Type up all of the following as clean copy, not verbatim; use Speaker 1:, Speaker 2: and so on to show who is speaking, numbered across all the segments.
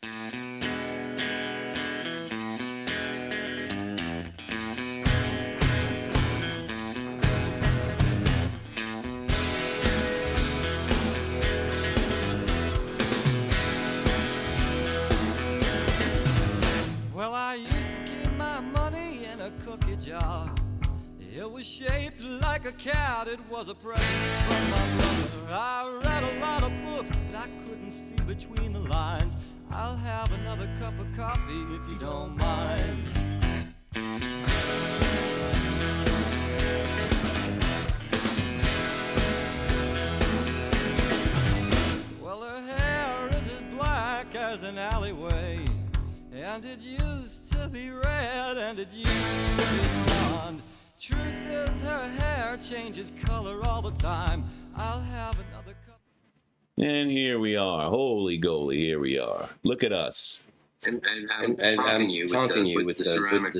Speaker 1: Well, I used to keep my money in a cookie jar. It was shaped like a cat, it was a present from my brother. I read a lot of books, but I couldn't see between the lines. I'll have another cup of coffee if you don't mind. Well, her hair is as black as an alleyway, and it used to be red, and it used to be blonde. Truth is, her hair changes color all the time. I'll have another cup.
Speaker 2: And here we are. Holy goly, here we are. Look at us.
Speaker 3: And I'm taunting you with the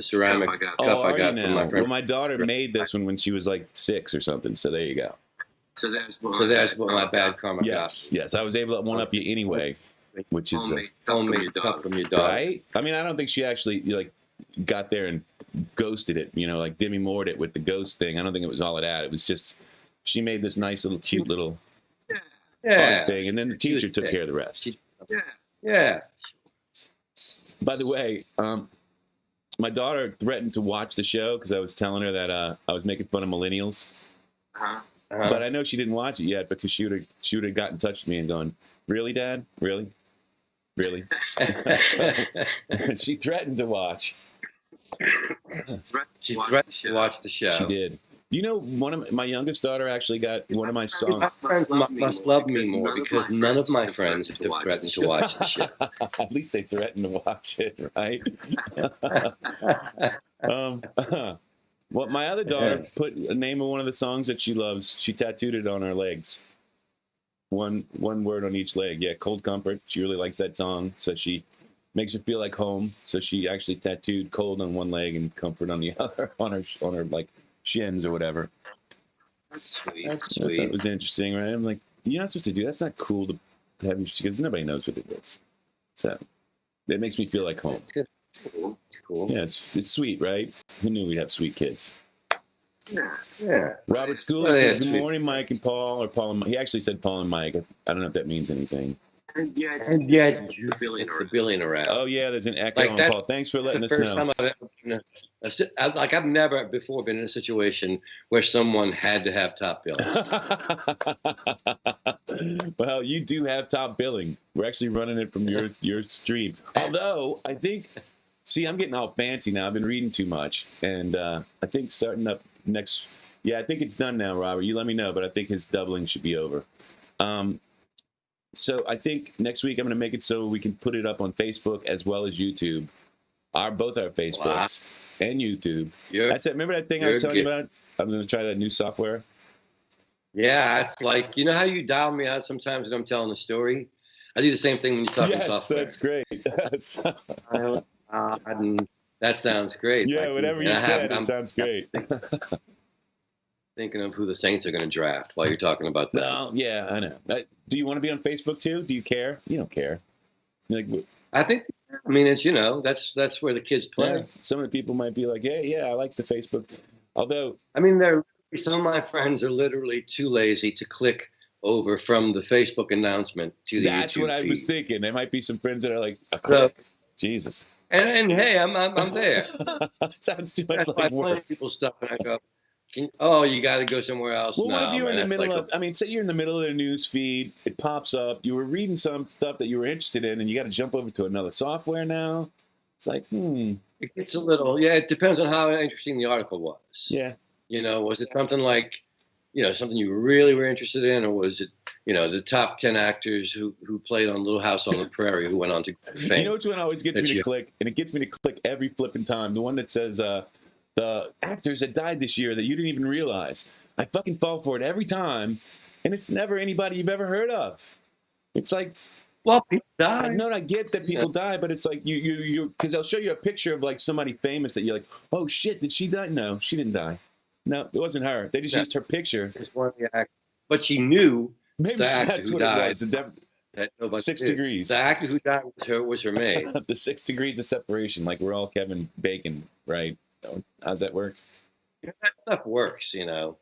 Speaker 3: ceramic cup I got from my friend.
Speaker 2: Well, my daughter made this one when she was like 6 or something, so there you go.
Speaker 3: So that's what my bad karma got.
Speaker 2: Yes, I was able to one-up you anyway, which is
Speaker 3: homemade cup from your daughter.
Speaker 2: Right? I mean, I don't think she actually like got there and ghosted it, like Demi Moore'd it with the ghost thing. I don't think it was all of that. It was just she made this nice little cute little thing, and then the teacher took care of the rest.
Speaker 3: Yeah.
Speaker 2: By the way, my daughter threatened to watch the show because I was telling her that I was making fun of millennials. But I know she didn't watch it yet because she would have got in touch with me and gone, "Really, Dad? Really?" She threatened to watch.
Speaker 3: She threatened to watch the show.
Speaker 2: She did. One of my youngest daughter actually got one of my songs.
Speaker 3: My friends must love me more because none of my friends have threatened to watch the show.
Speaker 2: At least they threatened to watch it, right? Well, my other daughter put a name of one of the songs that she loves. She tattooed it on her legs. One word on each leg. Yeah, Cold Comfort. She really likes that song, so she makes her feel like home. So she actually tattooed cold on one leg and comfort on the other, on her like shins or whatever.
Speaker 3: That's sweet.
Speaker 2: That was interesting, right? I'm like, you're not supposed to do that. That's not cool to have you, because nobody knows what it is. So it makes me feel like home.
Speaker 3: It's cool.
Speaker 2: Yeah, it's sweet, right? Who knew we'd have sweet kids?
Speaker 3: Yeah.
Speaker 2: Robert Schooler says, "Good morning, Mike and Paul," or Paul and Mike. He actually said Paul and Mike. I don't know if that means anything.
Speaker 3: And yet, the billionaire.
Speaker 2: Oh yeah, there's an echo on Paul. Thanks for letting us know.
Speaker 3: Time I've never before been in a situation where someone had to have top billing.
Speaker 2: Well, you do have top billing. We're actually running it from your stream. Although I think, I'm getting all fancy now. I've been reading too much, and I think starting up next. Yeah, I think it's done now, Robert. You let me know, but I think his doubling should be over. So I think next week I'm going to make it so we can put it up on Facebook as well as YouTube. Both our Facebooks and YouTube. That's it. Remember that thing I was telling you about? I'm going to try that new software.
Speaker 3: Yeah, it's like, you know how you dial me out sometimes when I'm telling a story? I do the same thing when you're talking software.
Speaker 2: That's great.
Speaker 3: That sounds great.
Speaker 2: Yeah, whatever you said, it sounds great.
Speaker 3: Thinking of who the Saints are going to draft while you're talking about that.
Speaker 2: No, yeah, I know. Do you want to be on Facebook too? Do you care? You don't care.
Speaker 3: I think, it's, that's where the kids play.
Speaker 2: Yeah, some of the people might be like, yeah, I like the Facebook. Although,
Speaker 3: some of my friends are literally too lazy to click over from the Facebook announcement to the YouTube
Speaker 2: That's what I
Speaker 3: feed.
Speaker 2: was thinking. There might be some friends that are like, a click. Jesus.
Speaker 3: And hey, I'm there.
Speaker 2: Sounds too much like work.
Speaker 3: People stuff, and I go, you got to go somewhere else.
Speaker 2: Well, what if you're in the middle of? say you're in the middle of the news feed, it pops up. You were reading some stuff that you were interested in, and you got to jump over to another software now. It's like,
Speaker 3: It gets a little. Yeah, it depends on how interesting the article was.
Speaker 2: Yeah.
Speaker 3: Was it something like, something you really were interested in, or was it, the top 10 actors who played on Little House on the Prairie who went on to fame?
Speaker 2: You know which one always gets me to click, and it gets me to click every flipping time. The one that says the actors that died this year that you didn't even realize. I fucking fall for it every time, and it's never anybody you've ever heard of. It's like,
Speaker 3: well, people die.
Speaker 2: I know, I get that people die, but it's like you because they'll show you a picture of like somebody famous that you're like, oh shit, did she die? No, she didn't die. No, it wasn't her. They just used her picture.
Speaker 3: But she knew
Speaker 2: maybe
Speaker 3: the actor
Speaker 2: that's
Speaker 3: who
Speaker 2: what
Speaker 3: died.
Speaker 2: it was.
Speaker 3: that nobody
Speaker 2: 6
Speaker 3: did.
Speaker 2: degrees.
Speaker 3: The actor who died was her maid.
Speaker 2: The 6 degrees of separation, like we're all Kevin Bacon, right? How's that work?
Speaker 3: Yeah, that stuff works, you know.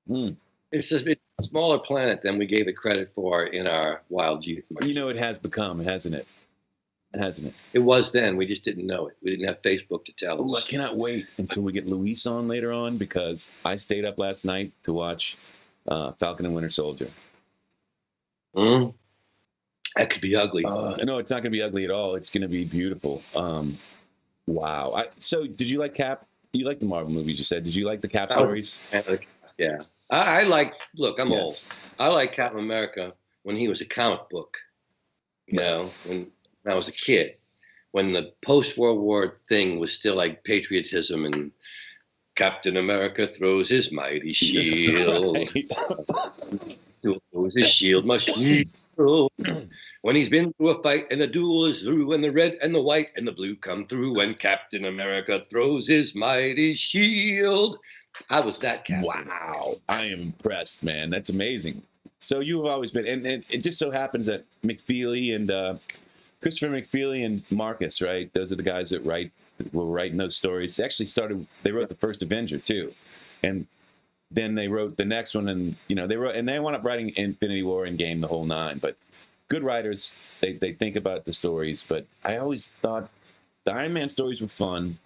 Speaker 2: Mm.
Speaker 3: It's just a smaller planet than we gave it credit for in our wild youth.
Speaker 2: You know, it has become, hasn't it? Hasn't it?
Speaker 3: It was then. We just didn't know it. We didn't have Facebook to tell
Speaker 2: Oh, I
Speaker 3: us.
Speaker 2: cannot wait until we get Luis on later on, because I stayed up last night to watch Falcon and Winter Soldier.
Speaker 3: Mm? That could be ugly.
Speaker 2: No, it's not going to be ugly at all. It's going to be beautiful. Wow. So, did you like Cap? You like the Marvel movies? You said. Did you like the Cap stories?
Speaker 3: Yeah. I like. Look, I'm old.
Speaker 2: Yes.
Speaker 3: I like Captain America when he was a comic book. You know, when I was a kid, when the post-World War thing was still like patriotism and Captain America throws his mighty shield. Throws his shield, my shield. When he's been through a fight and the duel is through, and the red and the white and the blue come through, when Captain America throws his mighty shield. I was that captain.
Speaker 2: Wow. I am impressed, man. That's amazing. So you've always been, and it just so happens that McFeely and Christopher McFeely and Marcus, right? Those are the guys that were writing those stories. They wrote the first Avenger too. And then they wrote the next one, and they wound up writing Infinity War and Game, the whole nine. But good writers, they think about the stories. But I always thought the Iron Man stories were fun.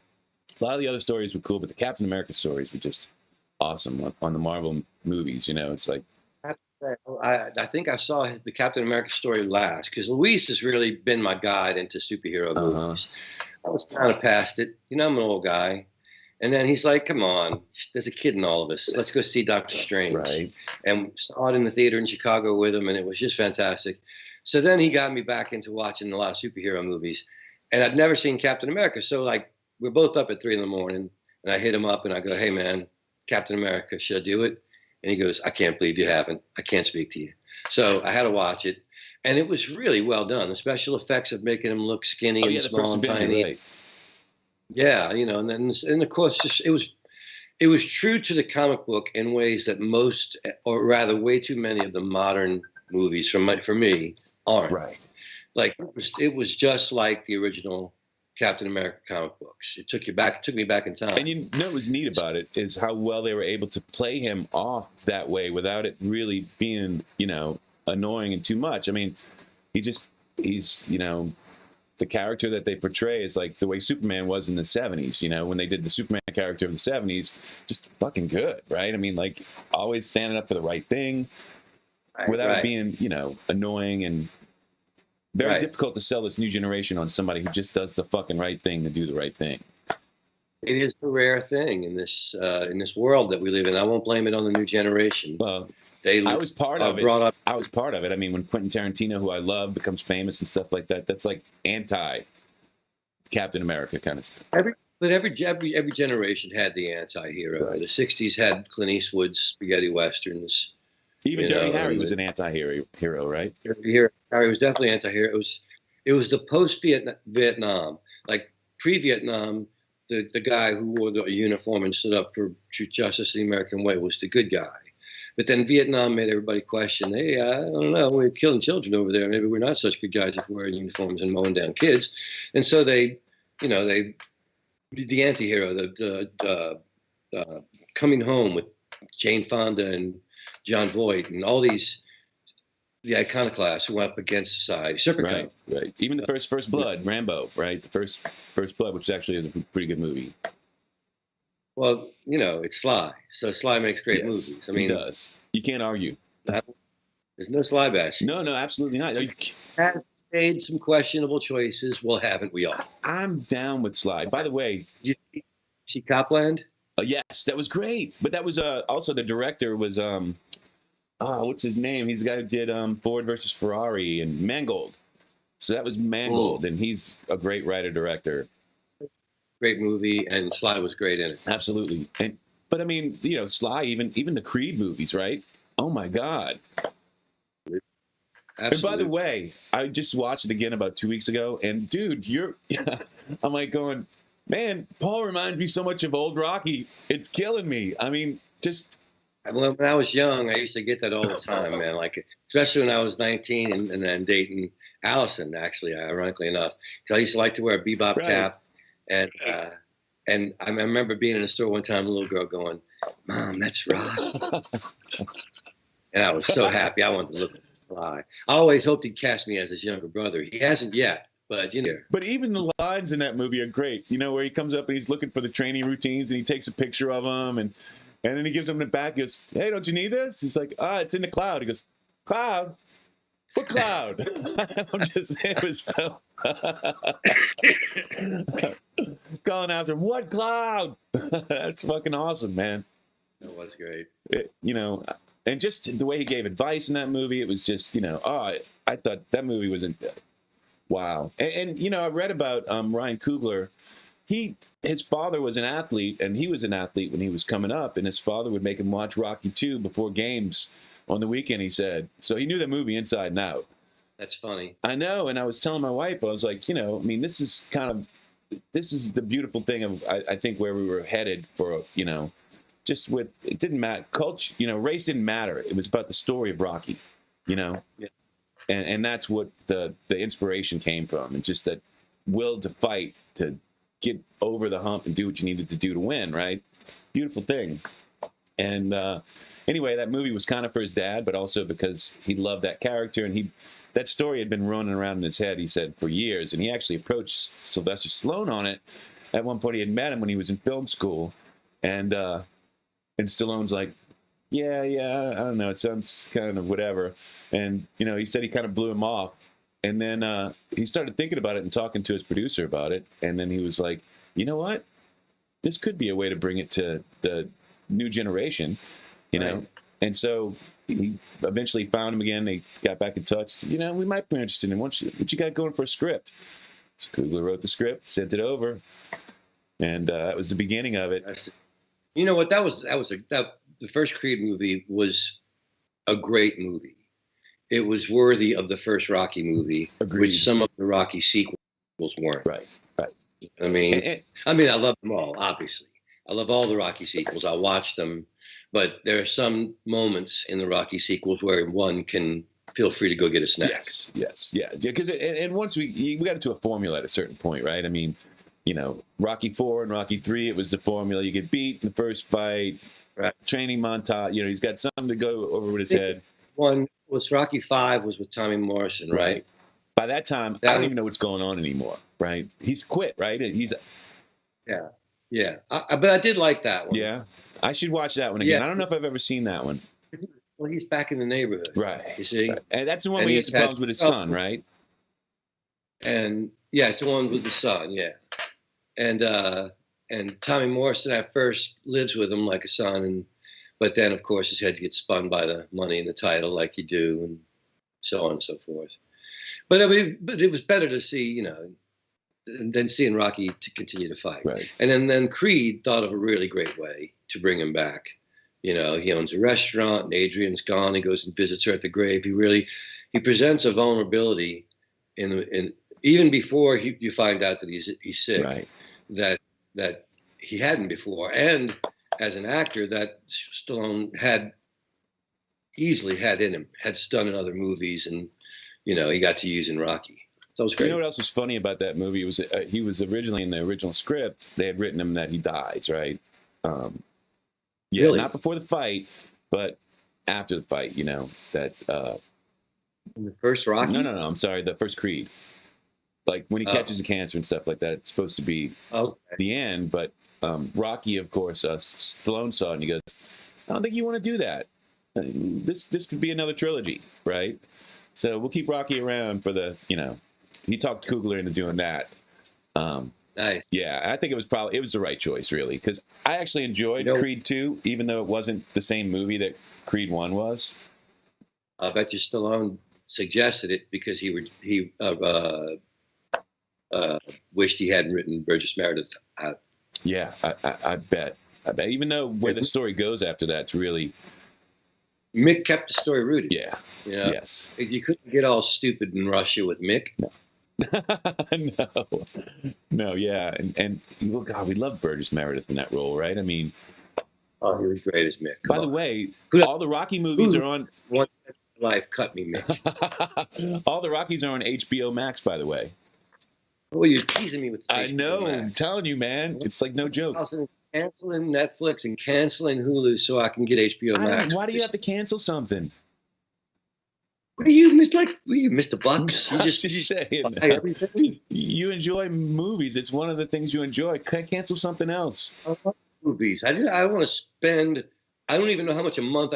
Speaker 2: A lot of the other stories were cool, but the Captain America stories were just awesome on the Marvel movies. It's like,
Speaker 3: I think I saw the Captain America story last, because Luis has really been my guide into superhero movies. I was kind of past it. I'm an old guy. And then he's like, come on, there's a kid in all of us. Let's go see Doctor Strange.
Speaker 2: Right.
Speaker 3: And saw it in the theater in Chicago with him, and it was just fantastic. So then he got me back into watching a lot of superhero movies. And I'd never seen Captain America. So, like, we're both up at 3 a.m, and I hit him up, and I go, hey, man, Captain America, should I do it? And he goes, I can't believe you haven't. I can't speak to you. So I had to watch it. And it was really well done. The special effects of making him look skinny and small and tiny. Right. Yeah, and of course, just it was true to the comic book in ways that most, or rather, way too many of the modern movies for me aren't.
Speaker 2: Right.
Speaker 3: Like it was just like the original Captain America comic books. It took me back in time.
Speaker 2: And what was neat about it is how well they were able to play him off that way without it really being, annoying and too much. I mean, he's the character that they portray is like the way Superman was in the 70s, when they did the Superman character of the 70s, just fucking good, right? I mean, like, always standing up for the right thing without it being, annoying and very difficult to sell this new generation on somebody who just does the fucking right thing to do the right thing.
Speaker 3: It is a rare thing in this world that we live in. I won't blame it on the new generation.
Speaker 2: Well, I was part of it. I was part of it. I mean, when Quentin Tarantino, who I love, becomes famous and stuff like that, that's like anti Captain America kind of stuff.
Speaker 3: Every generation had the anti-hero. Right. The 60s had Clint Eastwood's spaghetti westerns.
Speaker 2: Even Dirty Harry was an anti-hero, right?
Speaker 3: Harry was definitely anti-hero. It was the post-Vietnam. Like pre-Vietnam, the guy who wore the uniform and stood up for true justice the American way was the good guy. But then Vietnam made everybody question, hey, I don't know, we're killing children over there. Maybe we're not such good guys if we're wearing uniforms and mowing down kids. And so the anti-hero, the Coming Home with Jane Fonda and John Voight and all the iconoclasts who went up against society.
Speaker 2: Right. Even the first Blood, Rambo, right? The first Blood, which actually is a pretty good movie.
Speaker 3: Well, it's Sly. So Sly makes great movies. I mean,
Speaker 2: he does. You can't argue.
Speaker 3: There's no Sly bashing.
Speaker 2: No, absolutely not.
Speaker 3: Has made some questionable choices. Well, haven't we all?
Speaker 2: I'm down with Sly. By the way,
Speaker 3: you see Copland?
Speaker 2: Yes, that was great. But that was also the director was what's his name? He's the guy who did Ford versus Ferrari and Mangold. So that was Mangold, and he's a great writer-director.
Speaker 3: Great movie, and Sly was great in it.
Speaker 2: Absolutely. But I mean, Sly, even the Creed movies, right? Oh my God. Absolutely. And by the way, I just watched it again about 2 weeks ago, and dude, I'm like going, man, Paul reminds me so much of old Rocky. It's killing me. I mean, just
Speaker 3: Well, when I was young, I used to get that all the time, man. Like, especially when I was 19 and then dating Allison, actually, ironically enough, because I used to like to wear a bebop cap, and I remember being in the store one time, a little girl going, "Mom, that's Rocky," and I was so happy. I wanted to look fly. I always hoped he'd cast me as his younger brother. He hasn't yet, but you know.
Speaker 2: But even the lines in that movie are great. You know, where he comes up and he's looking for the training routines, and he takes a picture of them, and then he gives them the back. He goes, "Hey, don't you need this?" He's like, "It's in the cloud." He goes, "Cloud? What cloud?" I'm just, it was so calling after, "What cloud?" That's fucking awesome, man.
Speaker 3: That was great.
Speaker 2: You know, and just the way he gave advice in that movie, it was just, you know, I thought that movie was wow. And you know, I read about Ryan Coogler. His father was an athlete, and he was an athlete when he was coming up, and his father would make him watch Rocky II before games on the weekend, he said. So he knew the movie inside and out.
Speaker 3: That's funny.
Speaker 2: I know, and I was telling my wife, I was like, you know, I mean, this is the beautiful thing of, I think, where we were headed for, you know, just with, it didn't matter, culture, you know, race didn't matter. It was about the story of Rocky, you know?
Speaker 3: Yeah.
Speaker 2: And that's what the inspiration came from, and just that will to fight, to get over the hump and do what you needed to do to win, right? Beautiful thing. And anyway, that movie was kind of for his dad, but also because he loved that character, and that story had been running around in his head, he said, for years, and he actually approached Sylvester Stallone on it. At one point, he had met him when he was in film school, and Stallone's like, yeah, I don't know, it sounds kind of whatever. And, you know, he said he kind of blew him off. And then he started thinking about it and talking to his producer about it. And then he was like, you know what? This could be a way to bring it to the new generation, you know?
Speaker 3: Right.
Speaker 2: And so he eventually found him again. They got back in touch. Said, you know, we might be interested in what you got going for a script. So Coogler wrote the script, sent it over. And that was the beginning of it.
Speaker 3: You know what? The first Creed movie was a great movie. It was worthy of the first Rocky movie,
Speaker 2: Agreed.
Speaker 3: Which some of the Rocky sequels weren't.
Speaker 2: Right.
Speaker 3: I mean, I love them all, obviously. I love all the Rocky sequels. I watched them, but there are some moments in the Rocky sequels where one can feel free to go get a snack.
Speaker 2: Yes, yeah. Because and once we got into a formula at a certain point, right? I mean, you know, Rocky IV and Rocky III, it was the formula. You get beat in the first fight,
Speaker 3: right.
Speaker 2: Training montage. You know, he's got something to go over with his head.
Speaker 3: One was Rocky V was with Tommy Morrison, right?
Speaker 2: By that time, I don't even know what's going on anymore, right? He's quit, right?
Speaker 3: Yeah. But I did like that one.
Speaker 2: Yeah, I should watch that one again.
Speaker 3: Yeah.
Speaker 2: I don't know if I've ever seen that one.
Speaker 3: Well, he's back in the neighborhood,
Speaker 2: right?
Speaker 3: You see,
Speaker 2: right. And that's the one where he has problems with his son, right?
Speaker 3: And yeah, it's the one with the son, yeah. And Tommy Morrison at first lives with him like a son, but then of course his head gets spun by the money and the title, like you do, and so on and so forth. But it was better to see, you know, than seeing Rocky to continue to fight.
Speaker 2: Right.
Speaker 3: And then Creed thought of a really great way to bring him back. You know, he owns a restaurant, and Adrian's gone. He goes and visits her at the grave. He presents a vulnerability in even before you find out that he's sick,
Speaker 2: right.
Speaker 3: that he hadn't before, and as an actor that Stallone had easily had in him, had done in other movies, and you know he got to use in Rocky. So it was great.
Speaker 2: You know what else was funny about that movie? It was he was originally in the original script. They had written him that he dies, right? Yeah,
Speaker 3: really?
Speaker 2: Not before the fight, but after the fight. You know that.
Speaker 3: In the first Rocky?
Speaker 2: No. I'm sorry. The first Creed. Like when he catches the cancer and stuff like that, it's supposed to be the end. But Rocky, of course, Stallone saw it and he goes, "I don't think you want to do that. This could be another trilogy, right? So we'll keep Rocky around for the, you know." He talked Coogler into doing that.
Speaker 3: Nice.
Speaker 2: Yeah, I think it was the right choice, really, because I actually enjoyed Creed 2, even though it wasn't the same movie that Creed 1 was.
Speaker 3: I bet you Stallone suggested it because he wished he hadn't written Burgess Meredith out.
Speaker 2: Yeah, I bet. Even though where the story goes after that, it's really...
Speaker 3: Mick kept the story rooted.
Speaker 2: Yeah.
Speaker 3: You know?
Speaker 2: Yes.
Speaker 3: You couldn't get all stupid in Russia with Mick.
Speaker 2: No. No, yeah. And well, God, we love Burgess Meredith in that role, right? I mean,
Speaker 3: Oh, he was great as Mick.
Speaker 2: By the way,
Speaker 3: Who-
Speaker 2: all the Rocky movies are on.
Speaker 3: One life cut me, Mick.
Speaker 2: All the Rockies are on HBO Max, by the way.
Speaker 3: Oh, you're teasing me with the
Speaker 2: I
Speaker 3: HBO
Speaker 2: know.
Speaker 3: Max.
Speaker 2: I'm telling you, man. It's like no joke.
Speaker 3: Canceling Netflix and canceling Hulu so I can get HBO Max.
Speaker 2: Why do you have to cancel something?
Speaker 3: What are you, Mr. Bucks? You
Speaker 2: Just
Speaker 3: you
Speaker 2: saying.
Speaker 3: buy everything.
Speaker 2: You enjoy movies. It's one of the things you enjoy. Cancel something else.
Speaker 3: I love movies. I want to spend. I don't even know how much a month.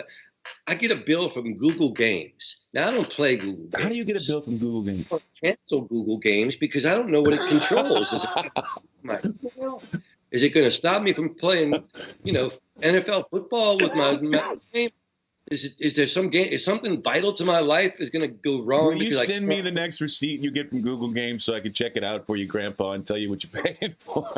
Speaker 3: I get a bill from Google Games. Now I don't play Google Games.
Speaker 2: How do you get a bill from Google Games?
Speaker 3: I cancel Google Games because I don't know what it controls. Is it going to stop me from playing, NFL football with my game? Is there some game? Is something vital to my life is going to go wrong?
Speaker 2: Will you send me the next receipt you get from Google Games so I can check it out for you, Grandpa, and tell you what you're paying for?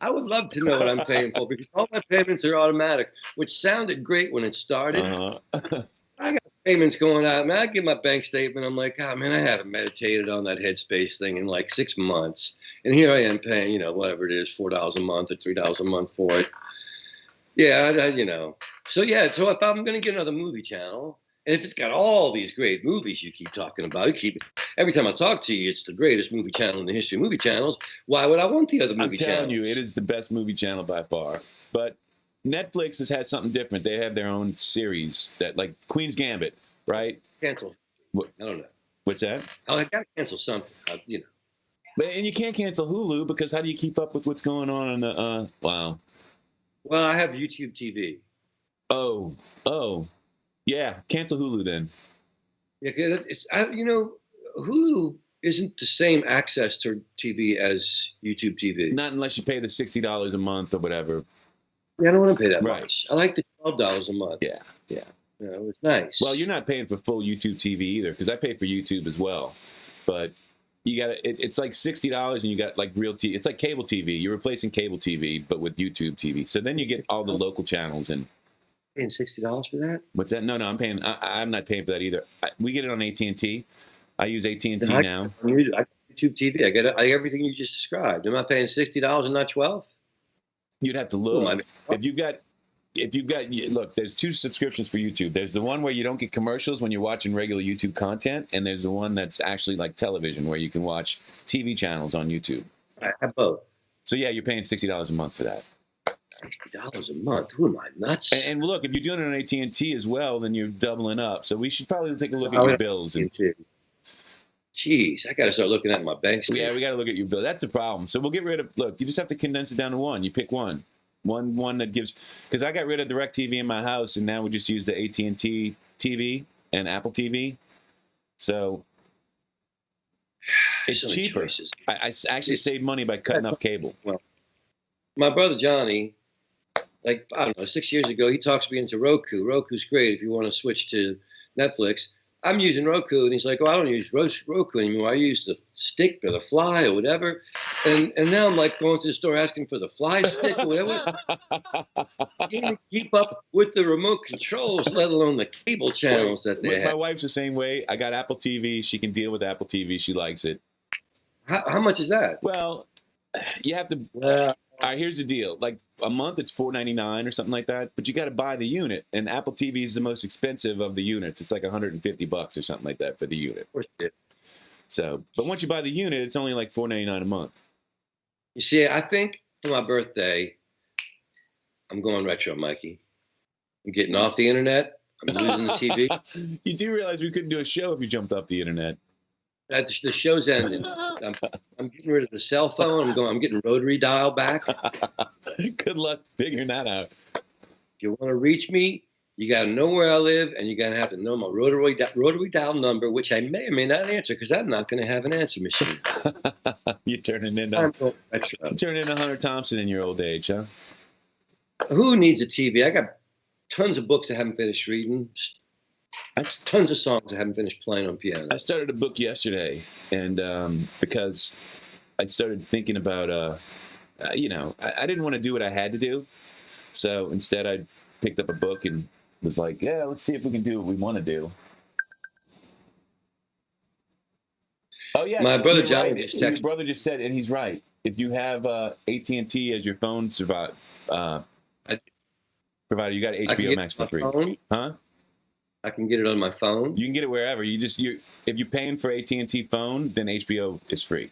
Speaker 3: I would love to know what I'm paying for because all my payments are automatic, which sounded great when it started. I got payments going out. Man, I get my bank statement. I'm like, oh, man, I haven't meditated on that headspace thing in like 6 months. And here I am paying, whatever it is, $4 a month or $3 a month for it. Yeah, So if I'm going to get another movie channel, and if it's got all these great movies you keep talking about, every time I talk to you, it's the greatest movie channel in the history of movie channels. Why would I want the other movie channels?
Speaker 2: I'm telling you, it is the best movie channel by far. But Netflix has something different. They have their own series that, like Queen's Gambit, right?
Speaker 3: Cancel.
Speaker 2: What?
Speaker 3: I don't know.
Speaker 2: What's that?
Speaker 3: I got to cancel something.
Speaker 2: And you can't cancel Hulu because how do you keep up with what's going on in the? Wow.
Speaker 3: Well, I have YouTube TV.
Speaker 2: Oh, yeah. Cancel Hulu then.
Speaker 3: Yeah, Hulu isn't the same access to TV as YouTube TV.
Speaker 2: Not unless you pay the $60 a month or whatever.
Speaker 3: Yeah, I don't want to pay that much. I like the $12 a month.
Speaker 2: Yeah.
Speaker 3: It's nice.
Speaker 2: Well, you're not paying for full YouTube TV either because I pay for YouTube as well, but. You got it's like $60 and you got like real TV. It's like cable TV. You're replacing cable TV, but with YouTube TV. So then you get all the local channels and.
Speaker 3: Paying $60 for that?
Speaker 2: What's that? No, I'm paying. I'm not paying for that either. We get it on AT&T. I use AT&T now.
Speaker 3: I got YouTube TV. I get everything you just described. Am I paying $60 and not $12?
Speaker 2: You'd have to look. If you've got look, there's 2 subscriptions for YouTube. There's the one where you don't get commercials when you're watching regular YouTube content, and there's the one that's actually like television where you can watch TV channels on YouTube.
Speaker 3: I have both.
Speaker 2: So yeah, you're paying $60 a month for that.
Speaker 3: $60 a month? Who am I, nuts?
Speaker 2: And look, if you're doing it on AT&T as well, then you're doubling up. So we should probably take a look at your bills.
Speaker 3: Jeez, I got to start looking at my bank statement.
Speaker 2: Yeah, we got to look at your bill. That's the problem. So we'll get rid of. Look, you just have to condense it down to one. You pick one. One that gives, because I got rid of DirecTV in my house, and now we just use the AT&T TV and Apple TV. So it's cheaper. I actually saved money by cutting off cable.
Speaker 3: Well, my brother Johnny, like, I don't know, 6 years ago, he talks me into Roku. Roku's great if you want to switch to Netflix. I'm using Roku, and he's like, oh, I don't use Roku anymore. I use the stick or the fly or whatever. And now I'm like going to the store asking for the fly stick or whatever. I can't keep up with the remote controls, let alone the cable channels that they have.
Speaker 2: My wife's the same way. I got Apple TV. She can deal with Apple TV. She likes it.
Speaker 3: How much is that?
Speaker 2: Well, you have to. All right, here's the deal. Like a month, it's $4.99 or something like that. But you got to buy the unit, and Apple TV is the most expensive of the units. It's like $150 or something like that for the unit.
Speaker 3: Of course it is.
Speaker 2: So, but once you buy the unit, it's only like $4.99 a month.
Speaker 3: You see, I think for my birthday, I'm going retro, Mikey. I'm getting off the internet. I'm losing the TV.
Speaker 2: You do realize we couldn't do a show if you jumped off the internet.
Speaker 3: The show's ending. I'm getting rid of the cell phone. I'm getting rotary dial back.
Speaker 2: Good luck figuring that out.
Speaker 3: If you want to reach me, you got to know where I live, and you're going to have to know my rotary dial number, which I may or may not answer because I'm not going to have an answer machine.
Speaker 2: You're turning into Hunter Thompson in your old age, huh?
Speaker 3: Who needs a TV? I got tons of books I haven't finished reading. Tons of songs I haven't finished playing on piano.
Speaker 2: I started a book yesterday, and because I started thinking about, I didn't want to do what I had to do. So instead I picked up a book and was like, yeah, let's see if we can do what we want to do. Oh, yeah.
Speaker 3: My brother John.
Speaker 2: Right. Your brother just said, and he's right. If you have AT&T as your phone survive,
Speaker 3: I
Speaker 2: provider. You got
Speaker 3: I can
Speaker 2: HBO
Speaker 3: get
Speaker 2: Max
Speaker 3: it
Speaker 2: for
Speaker 3: on
Speaker 2: free,
Speaker 3: my phone.
Speaker 2: huh?
Speaker 3: I can get it on my phone.
Speaker 2: You can get it wherever. If you're paying for AT&T phone, then HBO is free.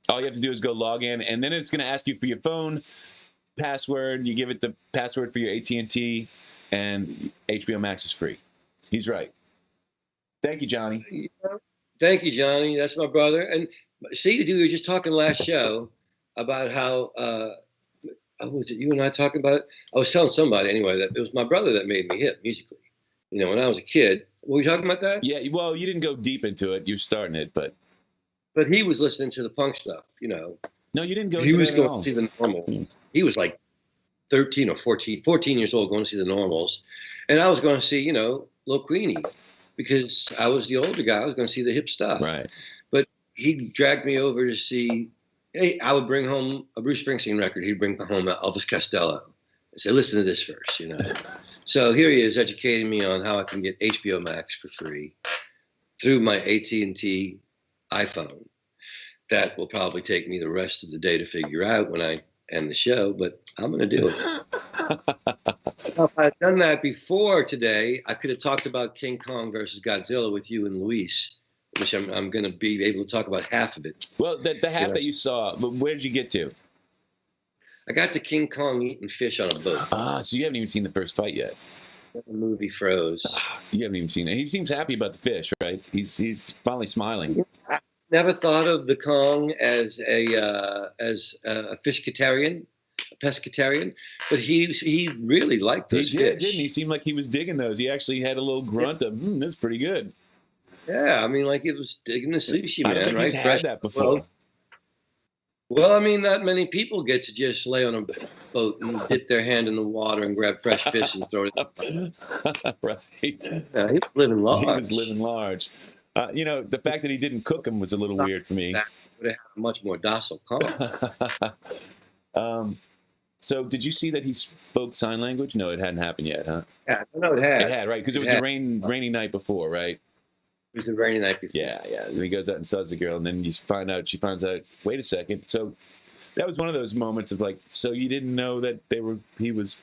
Speaker 2: All you have to do is go log in, and then it's going to ask you for your phone password. You give it the password for your AT&T, and HBO Max is free. He's right. Thank you, Johnny.
Speaker 3: Thank you, Johnny. That's my brother. And see, dude, we were just talking last show about how was it you and I talking about it? I was telling somebody anyway that it was my brother that made me hip musically. You know, when I was a kid. Were we talking about that?
Speaker 2: Yeah. Well, you didn't go deep into it. You're starting it, but
Speaker 3: But he was listening to the punk stuff. You know,
Speaker 2: no, you didn't go
Speaker 3: he
Speaker 2: into
Speaker 3: was
Speaker 2: that at
Speaker 3: going
Speaker 2: all.
Speaker 3: to see the Normals. He was like 13 or 14 years old, going to see the Normals, and I was going to see, you know, Lil Queenie, because I was the older guy. I was going to see the hip stuff.
Speaker 2: Right.
Speaker 3: But he dragged me over to see. Hey, I would bring home a Bruce Springsteen record. He'd bring home Elvis Costello. I said, listen to this first, you know. So here he is educating me on how I can get HBO Max for free through my AT&T iPhone. That will probably take me the rest of the day to figure out when I end the show, but I'm going to do it. If I'd done that before today, I could have talked about King Kong versus Godzilla with you and Luis, which I'm going to be able to talk about half of it.
Speaker 2: Well, the half that you saw, where did you get to?
Speaker 3: I got to King Kong eating fish on a boat.
Speaker 2: Ah, so you haven't even seen the first fight yet.
Speaker 3: The movie froze.
Speaker 2: You haven't even seen it. He seems happy about the fish, right? He's finally smiling.
Speaker 3: I never thought of the Kong as a fishcatarian, a pescatarian, but he really liked those
Speaker 2: He did,
Speaker 3: fish.
Speaker 2: didn't he? Seemed like he was digging those. He actually had a little grunt of, that's pretty good.
Speaker 3: Yeah, I mean, like it was digging the sushi, man.
Speaker 2: I don't think
Speaker 3: right?
Speaker 2: he's had that before.
Speaker 3: Well, I mean, not many people get to just lay on a boat and dip their hand in the water and grab fresh fish and throw it.
Speaker 2: Right.
Speaker 3: Yeah, he was living large.
Speaker 2: He was living large. You know, the fact that he didn't cook them was a little weird for me.
Speaker 3: That would have had a much more docile Kong.
Speaker 2: So did you see that he spoke sign language? No, it hadn't happened yet, huh?
Speaker 3: Yeah, no, it had.
Speaker 2: It had, right? Because it was a rainy night before, right?
Speaker 3: It was a rainy night before.
Speaker 2: Yeah. And he goes out and saws the girl, and then she finds out, wait a second. So that was one of those moments of like, so you didn't know that he was.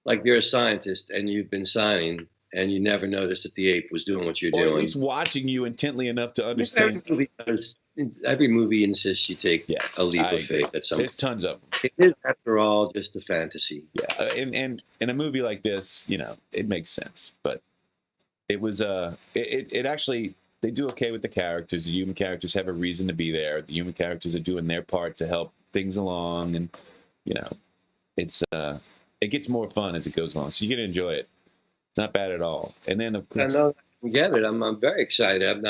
Speaker 3: Like you're a scientist and you've been signing and you never noticed that the ape was doing what you're
Speaker 2: or
Speaker 3: doing.
Speaker 2: At least watching you intently enough to understand.
Speaker 3: Every movie insists you take a leap of faith.
Speaker 2: There's tons of them.
Speaker 3: It is, after all, just a fantasy.
Speaker 2: Yeah, and in a movie like this, you know, it makes sense. But it was it actually, they do okay with the characters. The human characters have a reason to be there. The human characters are doing their part to help things along, and you know, it gets more fun as it goes along. So you get to enjoy it. It's not bad at all. And then of course,
Speaker 3: I know I get it. I'm very excited. I'm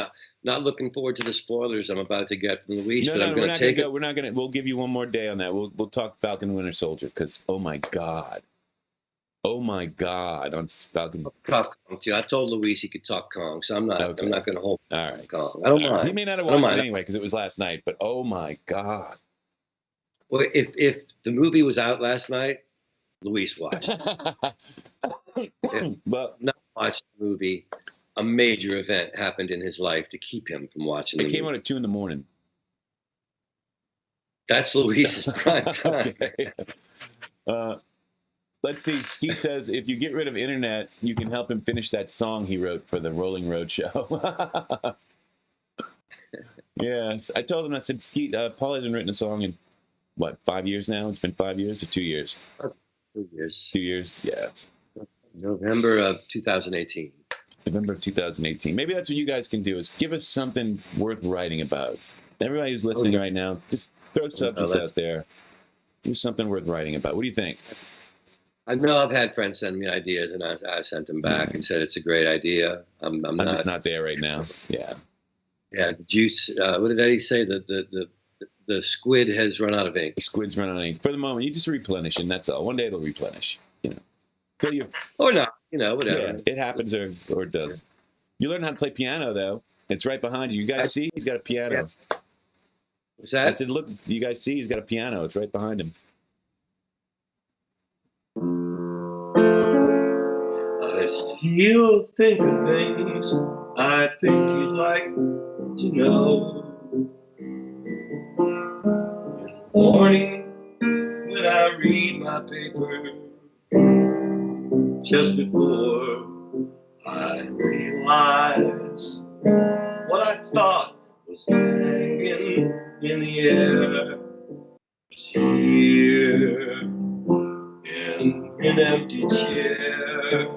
Speaker 3: not looking forward to the spoilers I'm about to get from Luis.
Speaker 2: No, we're not going to go. We're not going to. We'll give you one more day on that. We'll talk Falcon and Winter Soldier because oh my god, on Falcon.
Speaker 3: Talk Kong too. I told Luis he could talk Kong, so I'm not. Okay. I'm not going to hold.
Speaker 2: All right,
Speaker 3: Kong. I don't mind.
Speaker 2: He may not have watched it anyway because it was last night. But oh my god.
Speaker 3: Well, if the movie was out last night, Luis watched it.
Speaker 2: Well,
Speaker 3: not watched the movie. A major event happened in his life to keep him from watching the movie.
Speaker 2: It came on at 2 a.m.
Speaker 3: That's Luis's prime time.
Speaker 2: Okay. Let's see. Skeet says, if you get rid of internet, you can help him finish that song he wrote for the Rolling Road show. Yes. I told him, I said, Skeet, Paul hasn't written a song in, 5 years now? It's been 5 years or 2 years?
Speaker 3: 2 years.
Speaker 2: 2 years, yeah.
Speaker 3: November of 2018.
Speaker 2: November of 2018. Maybe that's what you guys can do, is give us something worth writing about. Everybody who's listening right now, just throw subjects out there. Do something worth writing about. What do you think?
Speaker 3: I know I've had friends send me ideas, and I sent them back and said it's a great idea. I'm
Speaker 2: just not there right now. Yeah.
Speaker 3: Yeah, the juice. What did Eddie say? The squid has run out of ink.
Speaker 2: The squid's run out of ink. For the moment, you just replenish, and that's all. One day it'll replenish. You know. Fill your...
Speaker 3: Or not. You know, whatever.
Speaker 2: Yeah, it happens or it doesn't. You learn how to play piano, though. It's right behind you. You guys see? He's got a piano.
Speaker 3: Yeah. What's that?
Speaker 2: I said, look, you guys see? He's got a piano. It's right behind him.
Speaker 3: I still think of things I think you'd like to know. In the morning when I read my paper, just before I realized what I thought was hanging in the air was here in an empty chair.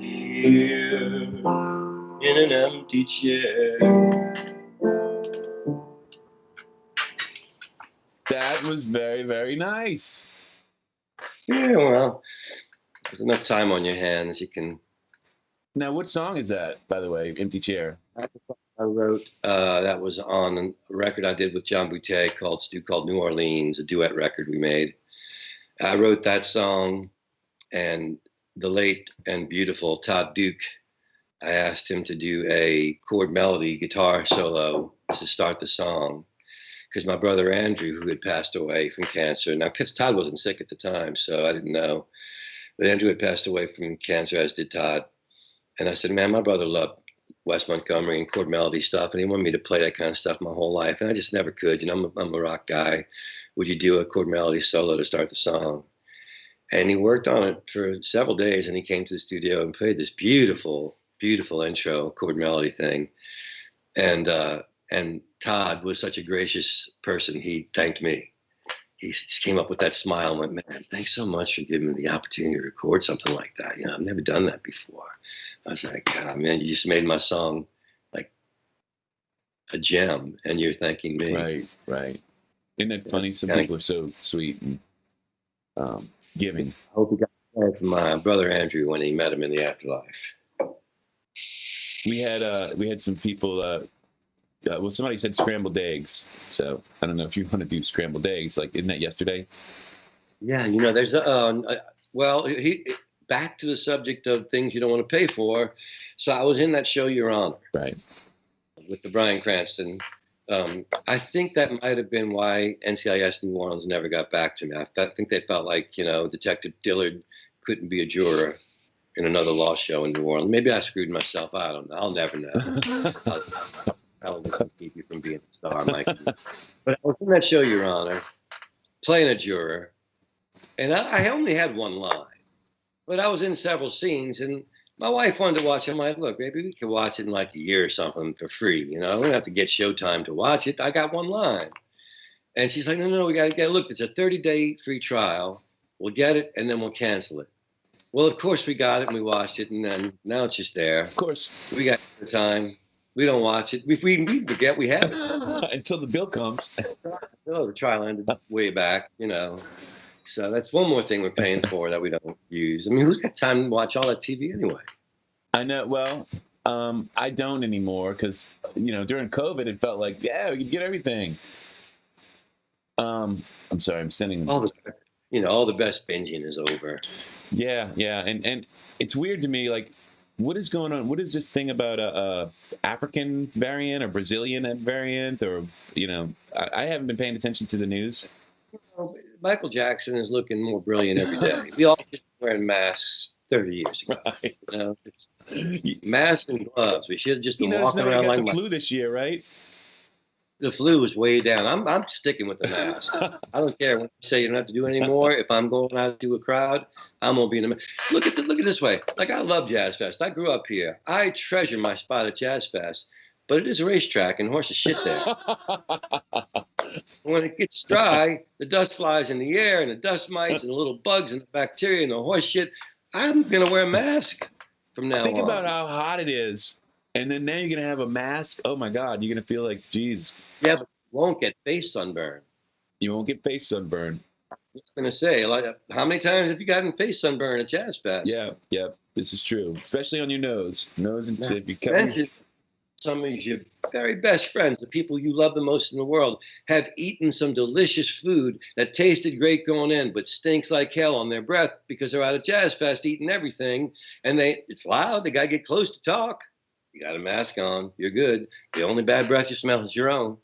Speaker 3: Here in an empty chair.
Speaker 2: That was very, very nice.
Speaker 3: Yeah, well, there's enough time on your hands. You can.
Speaker 2: Now, what song is that, by the way? Empty Chair.
Speaker 3: I wrote that was on a record I did with John Boutte called New Orleans, a duet record we made. I wrote that song, and the late and beautiful Todd Duke, I asked him to do a chord melody guitar solo to start the song. Because my brother Andrew, who had passed away from cancer, now because Todd wasn't sick at the time, so I didn't know, but Andrew had passed away from cancer, as did Todd. And I said, man, my brother loved Wes Montgomery and chord melody stuff, and he wanted me to play that kind of stuff my whole life, and I just never could. You know, I'm a rock guy. Would you do a chord melody solo to start the song? And he worked on it for several days, and he came to the studio and played this beautiful, beautiful intro chord melody thing. And Todd was such a gracious person. He thanked me. He just came up with that smile and went, man, thanks so much for giving me the opportunity to record something like that. You know, I've never done that before. I was like, God, man, you just made my song like a gem, and you're thanking me.
Speaker 2: Right, right. Isn't it funny? Some people are so sweet and giving.
Speaker 3: I hope you got that from my brother Andrew when he met him in the afterlife.
Speaker 2: We had some people. Well, somebody said scrambled eggs, so I don't know if you want to do scrambled eggs. Like, isn't that yesterday?
Speaker 3: Yeah, you know, there's back to the subject of things you don't want to pay for. So I was in that show, Your Honor,
Speaker 2: right,
Speaker 3: with the Bryan Cranston. I think that might have been why NCIS New Orleans never got back to me. I think they felt like, you know, Detective Dillard couldn't be a juror in another law show in New Orleans. Maybe I screwed myself. I don't know. I'll never know. I'll keep you from being a star, Mike. But I was in that show, Your Honor, playing a juror, and I only had one line, but I was in several scenes, and my wife wanted to watch it. I'm like, look, maybe we could watch it in like a year or something for free. You know, we don't have to get Showtime to watch it. I got one line. And she's like, no, we got to get it. Look, it's a 30-day free trial. We'll get it, and then we'll cancel it. Well, of course, we got it, and we watched it, and then now it's just there.
Speaker 2: Of course.
Speaker 3: We got the time. We don't watch it. We forget we have it.
Speaker 2: Until the bill comes.
Speaker 3: Oh, the trial ended way back, you know. So that's one more thing we're paying for that we don't use. I mean, who's got time to watch all that TV anyway?
Speaker 2: I know. Well, I don't anymore because, you know, during COVID, it felt like, yeah, we could get everything. I'm sorry, I'm sending...
Speaker 3: All the best binging is over.
Speaker 2: Yeah, and it's weird to me, like, what is going on? What is this thing about a African variant or Brazilian variant? Or, you know, I haven't been paying attention to the news.
Speaker 3: Michael Jackson is looking more brilliant every day. We all just wearing masks 30 years ago.
Speaker 2: Right.
Speaker 3: You know, masks and gloves. We should have just been walking
Speaker 2: nobody
Speaker 3: around
Speaker 2: got
Speaker 3: like
Speaker 2: the flu this year, right?
Speaker 3: The flu was way down. I'm sticking with the mask. I don't care when you say you don't have to do it anymore. If I'm going out to a crowd, I'm gonna be in the mask. Look at this way. Like, I love Jazz Fest. I grew up here. I treasure my spot at Jazz Fest, but it is a racetrack and horses shit there. When it gets dry, the dust flies in the air, and the dust mites and the little bugs and the bacteria and the horse shit. I'm gonna wear a mask from now on.
Speaker 2: Think about how hot it is. And then now you're going to have a mask. Oh, my God. You're going to feel like, Jesus.
Speaker 3: Yeah, but you won't get face sunburn.
Speaker 2: You won't get face sunburn.
Speaker 3: I was going to say, like, how many times have you gotten face sunburn at Jazz Fest?
Speaker 2: Yeah. This is true. Especially on your nose. And
Speaker 3: now,
Speaker 2: if you cover
Speaker 3: some of your very best friends, the people you love the most in the world, have eaten some delicious food that tasted great going in, but stinks like hell on their breath because they're out at Jazz Fest eating everything. And it's loud. They got to get close to talk. You got a mask on. You're good. The only bad breath you smell is your own.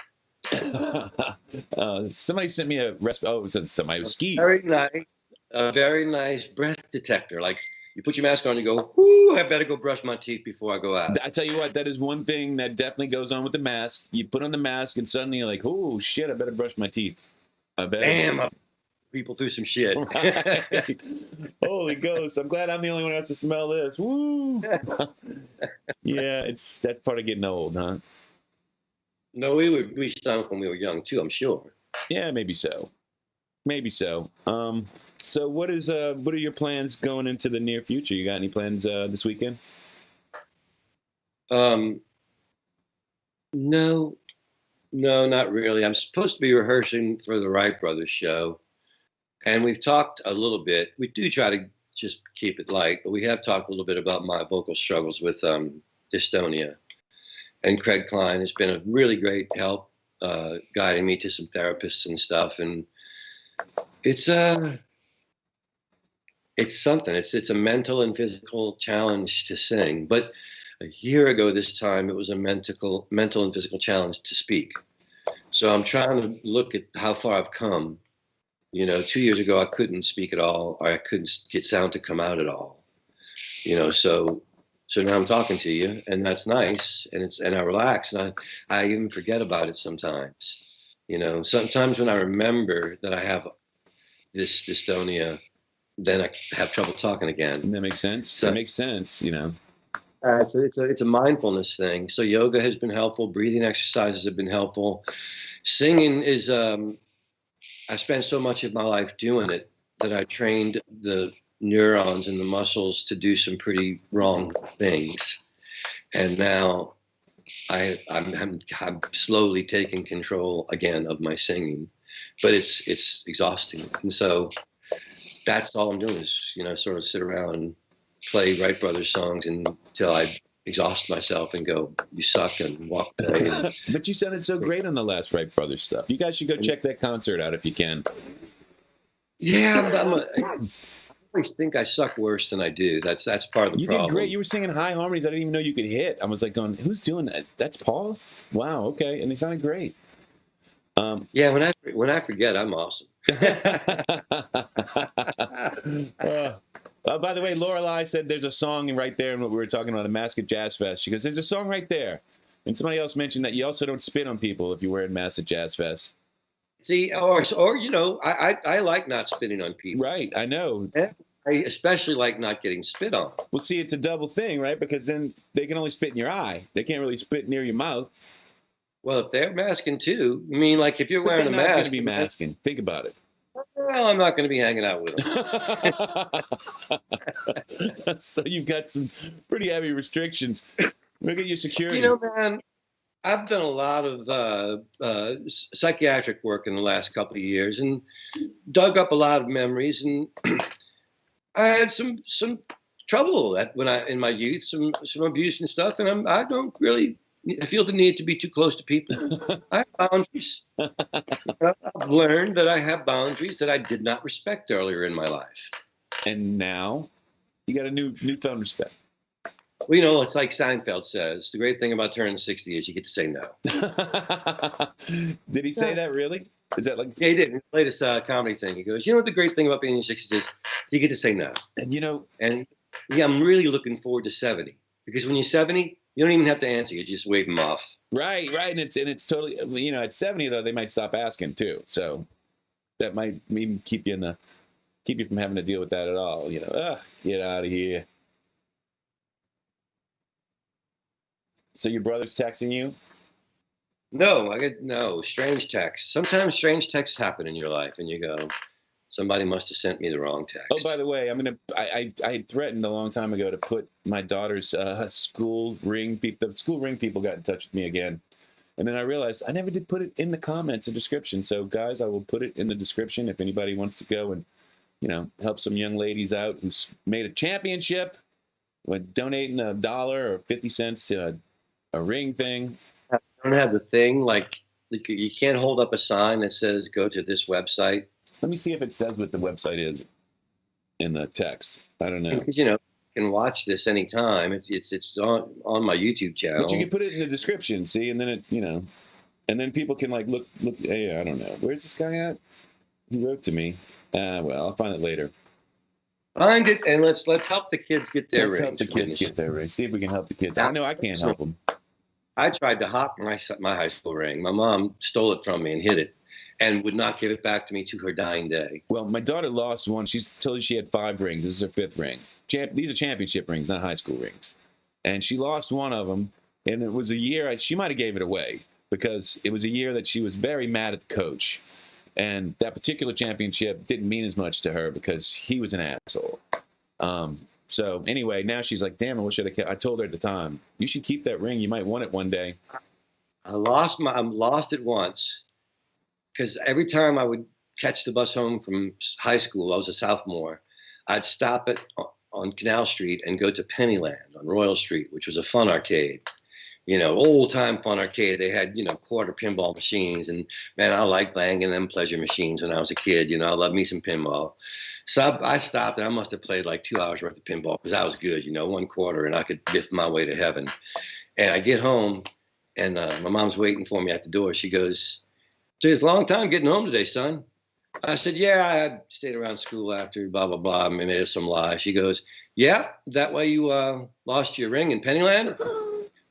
Speaker 2: Somebody sent me a recipe. Oh, it said somebody was ski.
Speaker 3: A very nice breath detector. Like, you put your mask on, you go, whoo, I better go brush my teeth before I go out.
Speaker 2: I tell you what, that is one thing that definitely goes on with the mask. You put on the mask, and suddenly you're like, oh, shit, I better brush my teeth.
Speaker 3: Damn, people through some shit.
Speaker 2: Right. Holy Ghost! I'm glad I'm the only one who has to smell this. Woo! Yeah, that's part of getting old, huh?
Speaker 3: No, we stunk when we were young too, I'm sure.
Speaker 2: Yeah, maybe so. Maybe so. So what are your plans going into the near future? You got any plans this weekend?
Speaker 3: No, not really. I'm supposed to be rehearsing for the Wright Brothers show, and we've talked a little bit. We do try to just keep it light, but we have talked a little bit about my vocal struggles with dystonia. And Craig Klein has been a really great help, guiding me to some therapists and stuff. And it's something. It's a mental and physical challenge to sing. But a year ago this time, it was a mental and physical challenge to speak. So I'm trying to look at how far I've come. 2 years ago I couldn't speak at all, or I couldn't get sound to come out at all. So now I'm talking to you, and that's nice, and I relax, and I even forget about it sometimes. Sometimes when I remember that I have this dystonia, then I have trouble talking again.
Speaker 2: That makes sense.
Speaker 3: So,
Speaker 2: that makes sense.
Speaker 3: It's a mindfulness thing. So yoga has been helpful. Breathing exercises have been helpful. Singing is. I spent so much of my life doing it that I trained the neurons and the muscles to do some pretty wrong things, and now I'm slowly taking control again of my singing, but it's exhausting, and so that's all I'm doing is sort of sit around and play Wright Brothers songs until I exhaust myself and go, you suck, and walk away.
Speaker 2: But you sounded so great on the last Wright Brothers stuff. You guys should go check that concert out if you can.
Speaker 3: Yeah, I always think I suck worse than I do. That's part of the problem.
Speaker 2: You did great. You were singing high harmonies I didn't even know you could hit. I was like going, who's doing that? That's Paul? Wow, okay. And he sounded great.
Speaker 3: Yeah, when I forget, I'm awesome.
Speaker 2: By the way, Lorelei said there's a song right there in what we were talking about, the Mask at Jazz Fest. She goes, there's a song right there. And somebody else mentioned that you also don't spit on people if you wear a mask at Jazz Fest.
Speaker 3: See, I like not spitting on people.
Speaker 2: Right, I know.
Speaker 3: I especially like not getting spit on.
Speaker 2: Well, see, it's a double thing, right? Because then they can only spit in your eye. They can't really spit near your mouth.
Speaker 3: Well, if they're masking too, I mean, like if you're wearing a mask. They're not
Speaker 2: going to be masking. Think about it.
Speaker 3: Well, I'm not going to be hanging out with
Speaker 2: them. So you've got some pretty heavy restrictions. Look at your security.
Speaker 3: Man, I've done a lot of psychiatric work in the last couple of years and dug up a lot of memories. And I had some trouble in my youth, some abuse and stuff. And I don't really feel the need to be too close to people. I have boundaries. I've learned that I have boundaries that I did not respect earlier in my life. And
Speaker 2: now you got a newfound respect.
Speaker 3: Well, it's like Seinfeld says, the great thing about turning 60 is you get to say no.
Speaker 2: Did he say that really? Is that like?
Speaker 3: Yeah, he did. In the latest comedy thing, he goes, what the great thing about being in your 60s is you get to say no.
Speaker 2: And
Speaker 3: I'm really looking forward to 70, because when you're 70, you don't even have to answer. You just wave them off.
Speaker 2: Right. And it's totally, at 70 though, they might stop asking too. So that might even keep you from having to deal with that at all. Get out of here. So your brother's texting you?
Speaker 3: No, I get strange texts. Sometimes strange texts happen in your life, and you go, somebody must have sent me the wrong text.
Speaker 2: Oh, by the way, I had threatened a long time ago to put my daughter's school ring. The school ring people got in touch with me again, and then I realized I never did put it in the comments and description. So, guys, I will put it in the description if anybody wants to go and help some young ladies out who's made a championship with donating $1 or 50 cents to a ring thing.
Speaker 3: I don't have the thing like you can't hold up a sign that says go to this website.
Speaker 2: Let me see if it says what the website is in the text. I don't know.
Speaker 3: Because you can watch this anytime. It's on my YouTube channel.
Speaker 2: But you can put it in the description, see, and then it and then people can look. Hey, I don't know. Where's this guy at? He wrote to me. Well, I'll find it later.
Speaker 3: Find it and let's help the kids get their rings.
Speaker 2: Let's help the kids get their rings. See if we can help the kids. I know I can't help them.
Speaker 3: I tried to hawk my high school ring. My mom stole it from me and hid it. and would not give it back to me to her dying day.
Speaker 2: Well, my daughter lost one. She's told you she had 5 rings. This is her 5th ring. These are championship rings, not high school rings. And she lost one of them, and it was a year, she might have gave it away, because it was a year that she was very mad at the coach. And that particular championship didn't mean as much to her because he was an asshole. So anyway, now she's like, damn, I wish I told her at the time, you should keep that ring. You might want it one day.
Speaker 3: I lost it once, because every time I would catch the bus home from high school, I was a sophomore, I'd stop on Canal Street and go to Pennyland on Royal Street, which was a fun arcade. Old time fun arcade. They had, quarter pinball machines, and man, I liked banging them pleasure machines when I was a kid. I loved me some pinball. So I stopped, and I must have played like 2 hours worth of pinball because I was good, 1 quarter, and I could biff my way to heaven. And I get home, and my mom's waiting for me at the door. She goes, "It's a long time getting home today, son." I said, "Yeah, I stayed around school after blah, blah, blah." I made up some lie. She goes, "Yeah, that way you lost your ring in Pennyland?"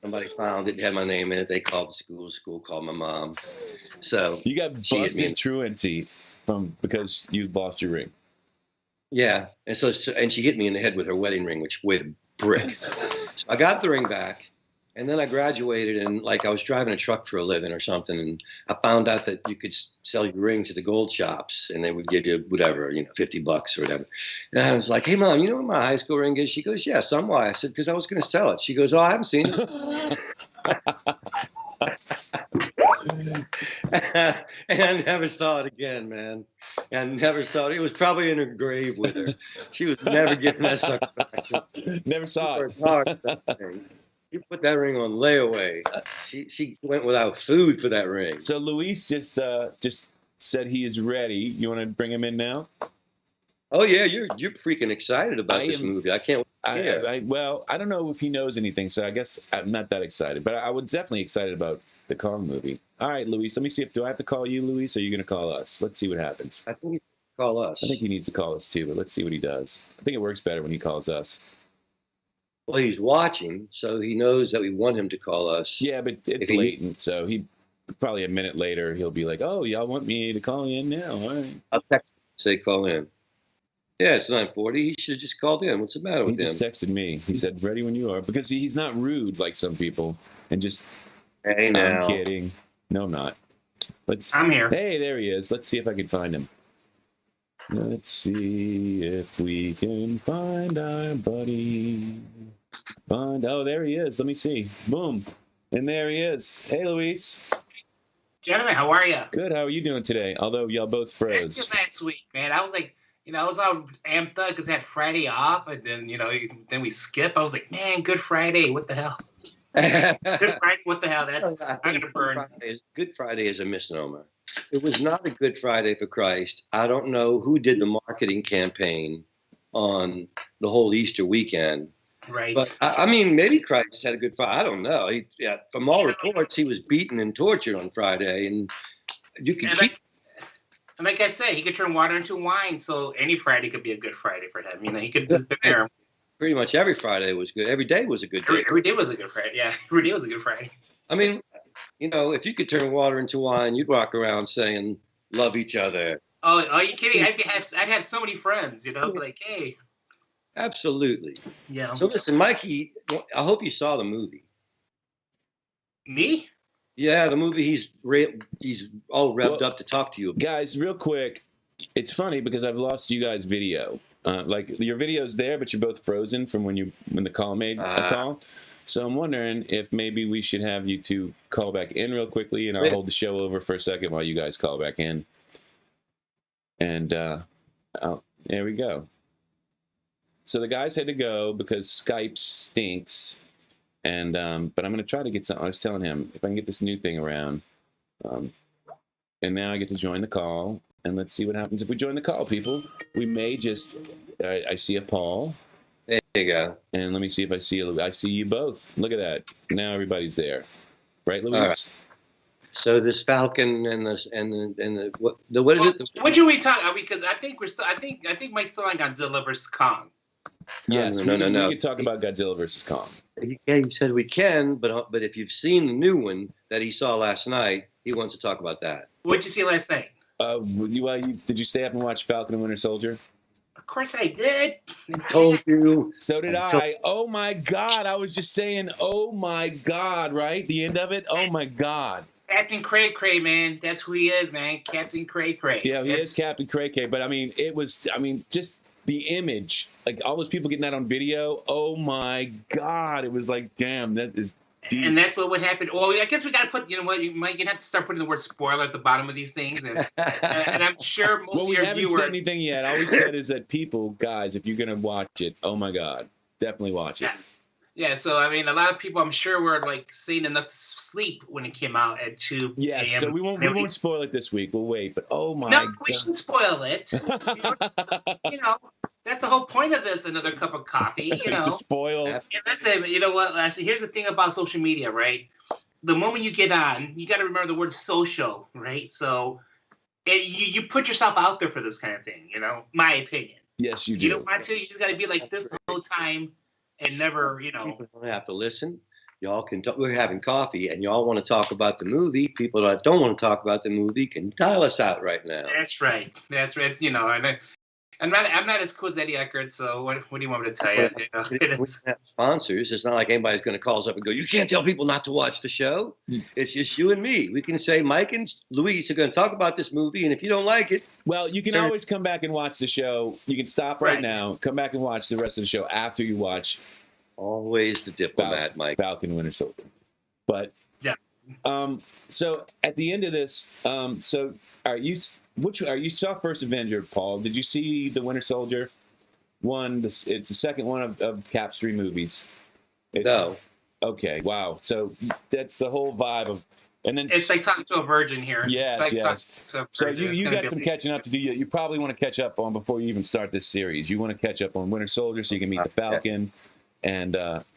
Speaker 3: Somebody found it, had my name in it. They called the school called my mom. So
Speaker 2: you got busted truancy because you lost your ring.
Speaker 3: Yeah, and she hit me in the head with her wedding ring, which weighed a brick. So I got the ring back, and then I graduated, and I was driving a truck for a living or something, and I found out that you could sell your ring to the gold shops, and they would give you whatever, $50 or whatever. And I was like, "Hey, Mom, you know what my high school ring is?" She goes, "Yeah, some." Why? I said, "Because I was going to sell it." She goes, "Oh, I haven't seen it." And I never saw it again, man. I never saw it. It was probably in her grave with her. She was never giving that sucker back.
Speaker 2: Never saw it.
Speaker 3: You put that ring on layaway. She went without food for that ring.
Speaker 2: So Luis just said he is ready. You want to bring him in now?
Speaker 3: Oh yeah, you're freaking excited about this movie. I can't wait.
Speaker 2: Well, I don't know if he knows anything, so I guess I'm not that excited. But I was definitely excited about the Kong movie. All right, Luis, let me see do I have to call you, Luis, or are you going to call us? Let's see what happens.
Speaker 3: I think he needs to call us.
Speaker 2: I think he needs to call us too, but let's see what he does. I think it works better when he calls us.
Speaker 3: Well, he's watching, so he knows that we want him to call us.
Speaker 2: Yeah, but it's latent, so he probably a minute later he'll be like, "Oh, y'all want me to call in now? All right."
Speaker 3: I'll text him, say call in. Yeah, it's 9:40. He should have just called in. What's the matter with him?
Speaker 2: He just texted me. He said, "Ready when you are," because he's not rude like some people and just.
Speaker 3: Hey, now.
Speaker 2: I'm kidding. No, I'm not.
Speaker 4: I'm here.
Speaker 2: Hey, there he is. Let's see if I can find him. Let's see if we can find our buddy. Oh, there he is. Let me see. Boom. And there he is. Hey, Luis.
Speaker 4: Gentlemen, how are you?
Speaker 2: Good. How are you doing today? Although y'all both froze.
Speaker 4: Just last week, man. I was like, I was all amped up because I had Friday off, and then, then we skip. I was like, man, Good Friday. What the hell? Good Friday. What the hell? I'm gonna burn.
Speaker 3: Good Friday is a misnomer. It was not a Good Friday for Christ. I don't know who did the marketing campaign on the whole Easter weekend.
Speaker 4: Right.
Speaker 3: But I mean, maybe Christ had a good Friday. I don't know. From all reports, he was beaten and tortured on Friday, and you can keep.
Speaker 4: And like I said, he could turn water into wine, so any Friday could be a good Friday for him. He could just been there.
Speaker 3: Pretty much every Friday was good. Every day was a good day.
Speaker 4: Every day was a good Friday. Yeah, every day was a good Friday.
Speaker 3: I mean, if you could turn water into wine, you'd walk around saying, "Love each other."
Speaker 4: Oh, are you kidding? I'd have so many friends, like, hey.
Speaker 3: Absolutely.
Speaker 4: Yeah.
Speaker 3: So listen, Mikey, I hope you saw the movie.
Speaker 4: Me?
Speaker 3: Yeah, the movie. He's all revved up to talk to you about.
Speaker 2: Guys, real quick, it's funny because I've lost you guys' video. Your video's there, but you're both frozen from when the call made a call. So I'm wondering if maybe we should have you two call back in real quickly, and I'll hold the show over for a second while you guys call back in. And there we go. So the guys had to go because Skype stinks. And but I'm going to try to get some. I was telling him if I can get this new thing around. And now I get to join the call. And let's see what happens if we join the call, people. We may just... I see a Paul.
Speaker 3: There you go.
Speaker 2: And let me see if I see I see you both. Look at that. Now everybody's there. Right, Luis?
Speaker 3: Right. So this Falcon and the what is it?
Speaker 4: What should we talk about? Because I think I think Mike's still on Godzilla versus Kong.
Speaker 2: Yes,
Speaker 3: no.
Speaker 2: We can talk about Godzilla versus Kong.
Speaker 3: Yeah, he said we can, but if you've seen the new one that he saw last night, he wants to talk about that.
Speaker 4: What'd you see last night?
Speaker 2: Did you stay up and watch Falcon and Winter Soldier?
Speaker 4: Of course I did.
Speaker 3: Told you.
Speaker 2: So did I. Oh my God! I was just saying, oh my God! Right, the end of it. Oh my God!
Speaker 4: Captain Cray Cray, man. That's who he is, man. Captain Cray Cray.
Speaker 2: Yeah, he is Captain Cray Cray. But I mean, just the image, like all those people getting that on video. Oh my God! It was like, damn, that is deep.
Speaker 4: And that's what would happen. Well, I guess we got to put, you know what, you might have to start putting the word spoiler at the bottom of these things. And I'm sure most of your viewers.
Speaker 2: We haven't said anything yet. All we said is that people, guys, if you're going to watch it, oh my God, definitely watch it.
Speaker 4: Yeah, so I mean, a lot of people, I'm sure, were like saying enough to sleep when it came out at 2
Speaker 2: Yeah, so we won't spoil it this week. We'll wait. But oh my God.
Speaker 4: No, we shouldn't spoil it. You know, that's the whole point of this. Another cup of coffee. You know,
Speaker 2: it's a spoil.
Speaker 4: And listen, you know what? Listen, here's the thing about social media, right? The moment you get on, you got to remember the word social, right? So you put yourself out there for this kind of thing. You know, my opinion.
Speaker 2: Yes, you do.
Speaker 4: You don't want to. You just got to be like this the whole time. And never, you know.
Speaker 3: People don't have to listen. Y'all can talk. We're having coffee, and y'all want to talk about the movie. People that don't want to talk about the movie can dial us out right now.
Speaker 4: That's right. That's right. You know, and I'm not as cool as Eddie Eckert. So what do you want me to tell you? You know,
Speaker 3: we have sponsors. It's not like anybody's going to call us up and go, "You can't tell people not to watch the show." It's just you and me. We can say Mike and Luis are going to talk about this movie, and if you don't like it,
Speaker 2: well, you can always come back and watch the show. You can stop right now, come back and watch the rest of the show after you watch.
Speaker 3: Always the diplomat, Mike.
Speaker 2: Falcon Winter Soldier. But yeah. So at the end of this, so you saw First Avenger, Paul? Did you see the Winter Soldier one? It's the second one of Cap's 3 movies. No. Okay. Wow. So that's the whole vibe of. And then
Speaker 4: it's like talking to a virgin here.
Speaker 2: Yes, yes. So you got some catching up to do. You probably want to catch up on before you even start this series. You want to catch up on Winter Soldier so you can meet the Falcon. And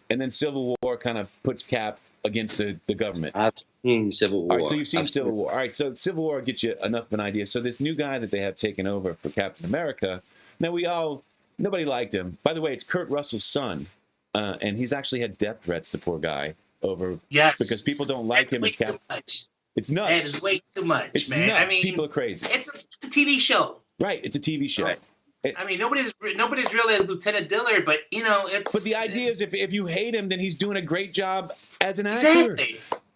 Speaker 2: then Civil War kind of puts Cap against the government.
Speaker 3: I've seen Civil War.
Speaker 2: All right, so you've seen Civil War. All right, so Civil War gets you enough of an idea. So this new guy that they have taken over for Captain America, now nobody liked him. By the way, it's Kurt Russell's son, and he's actually had death threats, the poor guy, over because people don't like him as Captain. It's nuts.
Speaker 4: That is way too much,
Speaker 2: it's
Speaker 4: man.
Speaker 2: Nuts.
Speaker 4: I mean,
Speaker 2: people are crazy.
Speaker 4: It's a TV show.
Speaker 2: Right, it's a TV show.
Speaker 4: Right. I mean, nobody's really a Lieutenant Dillard, but you know, it's.
Speaker 2: But the idea is, if you hate him, then he's doing a great job as an actor.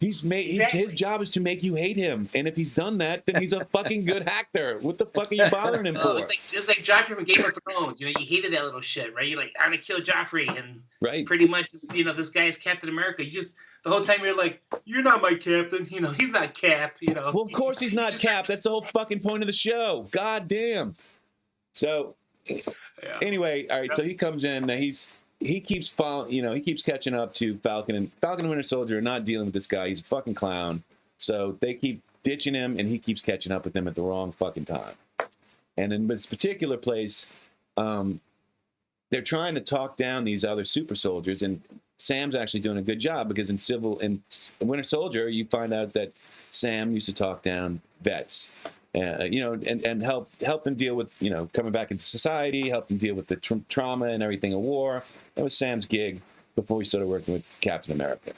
Speaker 4: Exactly.
Speaker 2: His job is to make you hate him, and if he's done that, then he's a fucking good actor. What the fuck are you bothering him for?
Speaker 4: It's like Joffrey from Game of Thrones. You know, you hated that little shit, right? You're like, I'm gonna kill Joffrey, and pretty much, you know, this guy's Captain America. You just the whole time you're like, you're not my captain. You know, he's not Cap. You know.
Speaker 2: Well, of course he's not Cap. That's the whole fucking point of the show. God damn. So. Yeah. Anyway, all right. So he comes in. He keeps following. You know, he keeps catching up to Falcon and Winter Soldier are not dealing with this guy. He's a fucking clown. So they keep ditching him, and he keeps catching up with them at the wrong fucking time. And in this particular place, they're trying to talk down these other super soldiers, and Sam's actually doing a good job because in Winter Soldier, you find out that Sam used to talk down vets. You know, and help them deal with, you know, coming back into society, help them deal with the trauma and everything of war. That was Sam's gig before he started working with Captain America.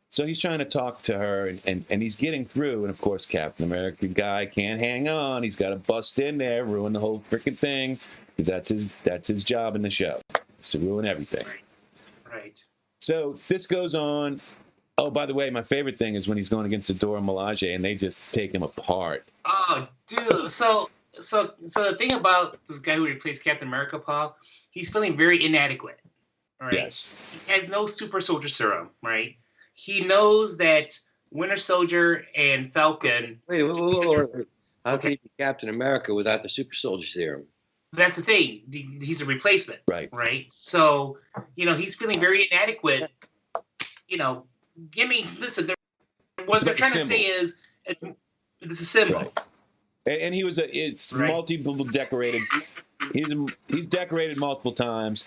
Speaker 2: So he's trying to talk to her, and he's getting through. And of course, Captain America guy can't hang on. He's got to bust in there, ruin the whole freaking thing, because that's his job in the show. It's to ruin everything.
Speaker 4: Right. So
Speaker 2: this goes on. Oh, by the way, my favorite thing is when he's going against Dora Milaje, and they just take him apart.
Speaker 4: Oh, dude. So the thing about this guy who replaced Captain America, Paul, he's feeling very inadequate. Right? Yes. He has no super soldier serum, right? He knows that Winter Soldier and Falcon.
Speaker 3: Wait. How can he be Captain America without the super soldier serum?
Speaker 4: That's the thing. He's a replacement.
Speaker 2: Right.
Speaker 4: Right. So, you know, he's feeling very inadequate. You know, listen, what they're trying to say is it's a symbol.
Speaker 2: Right. And it's multiple decorated. He's decorated multiple times.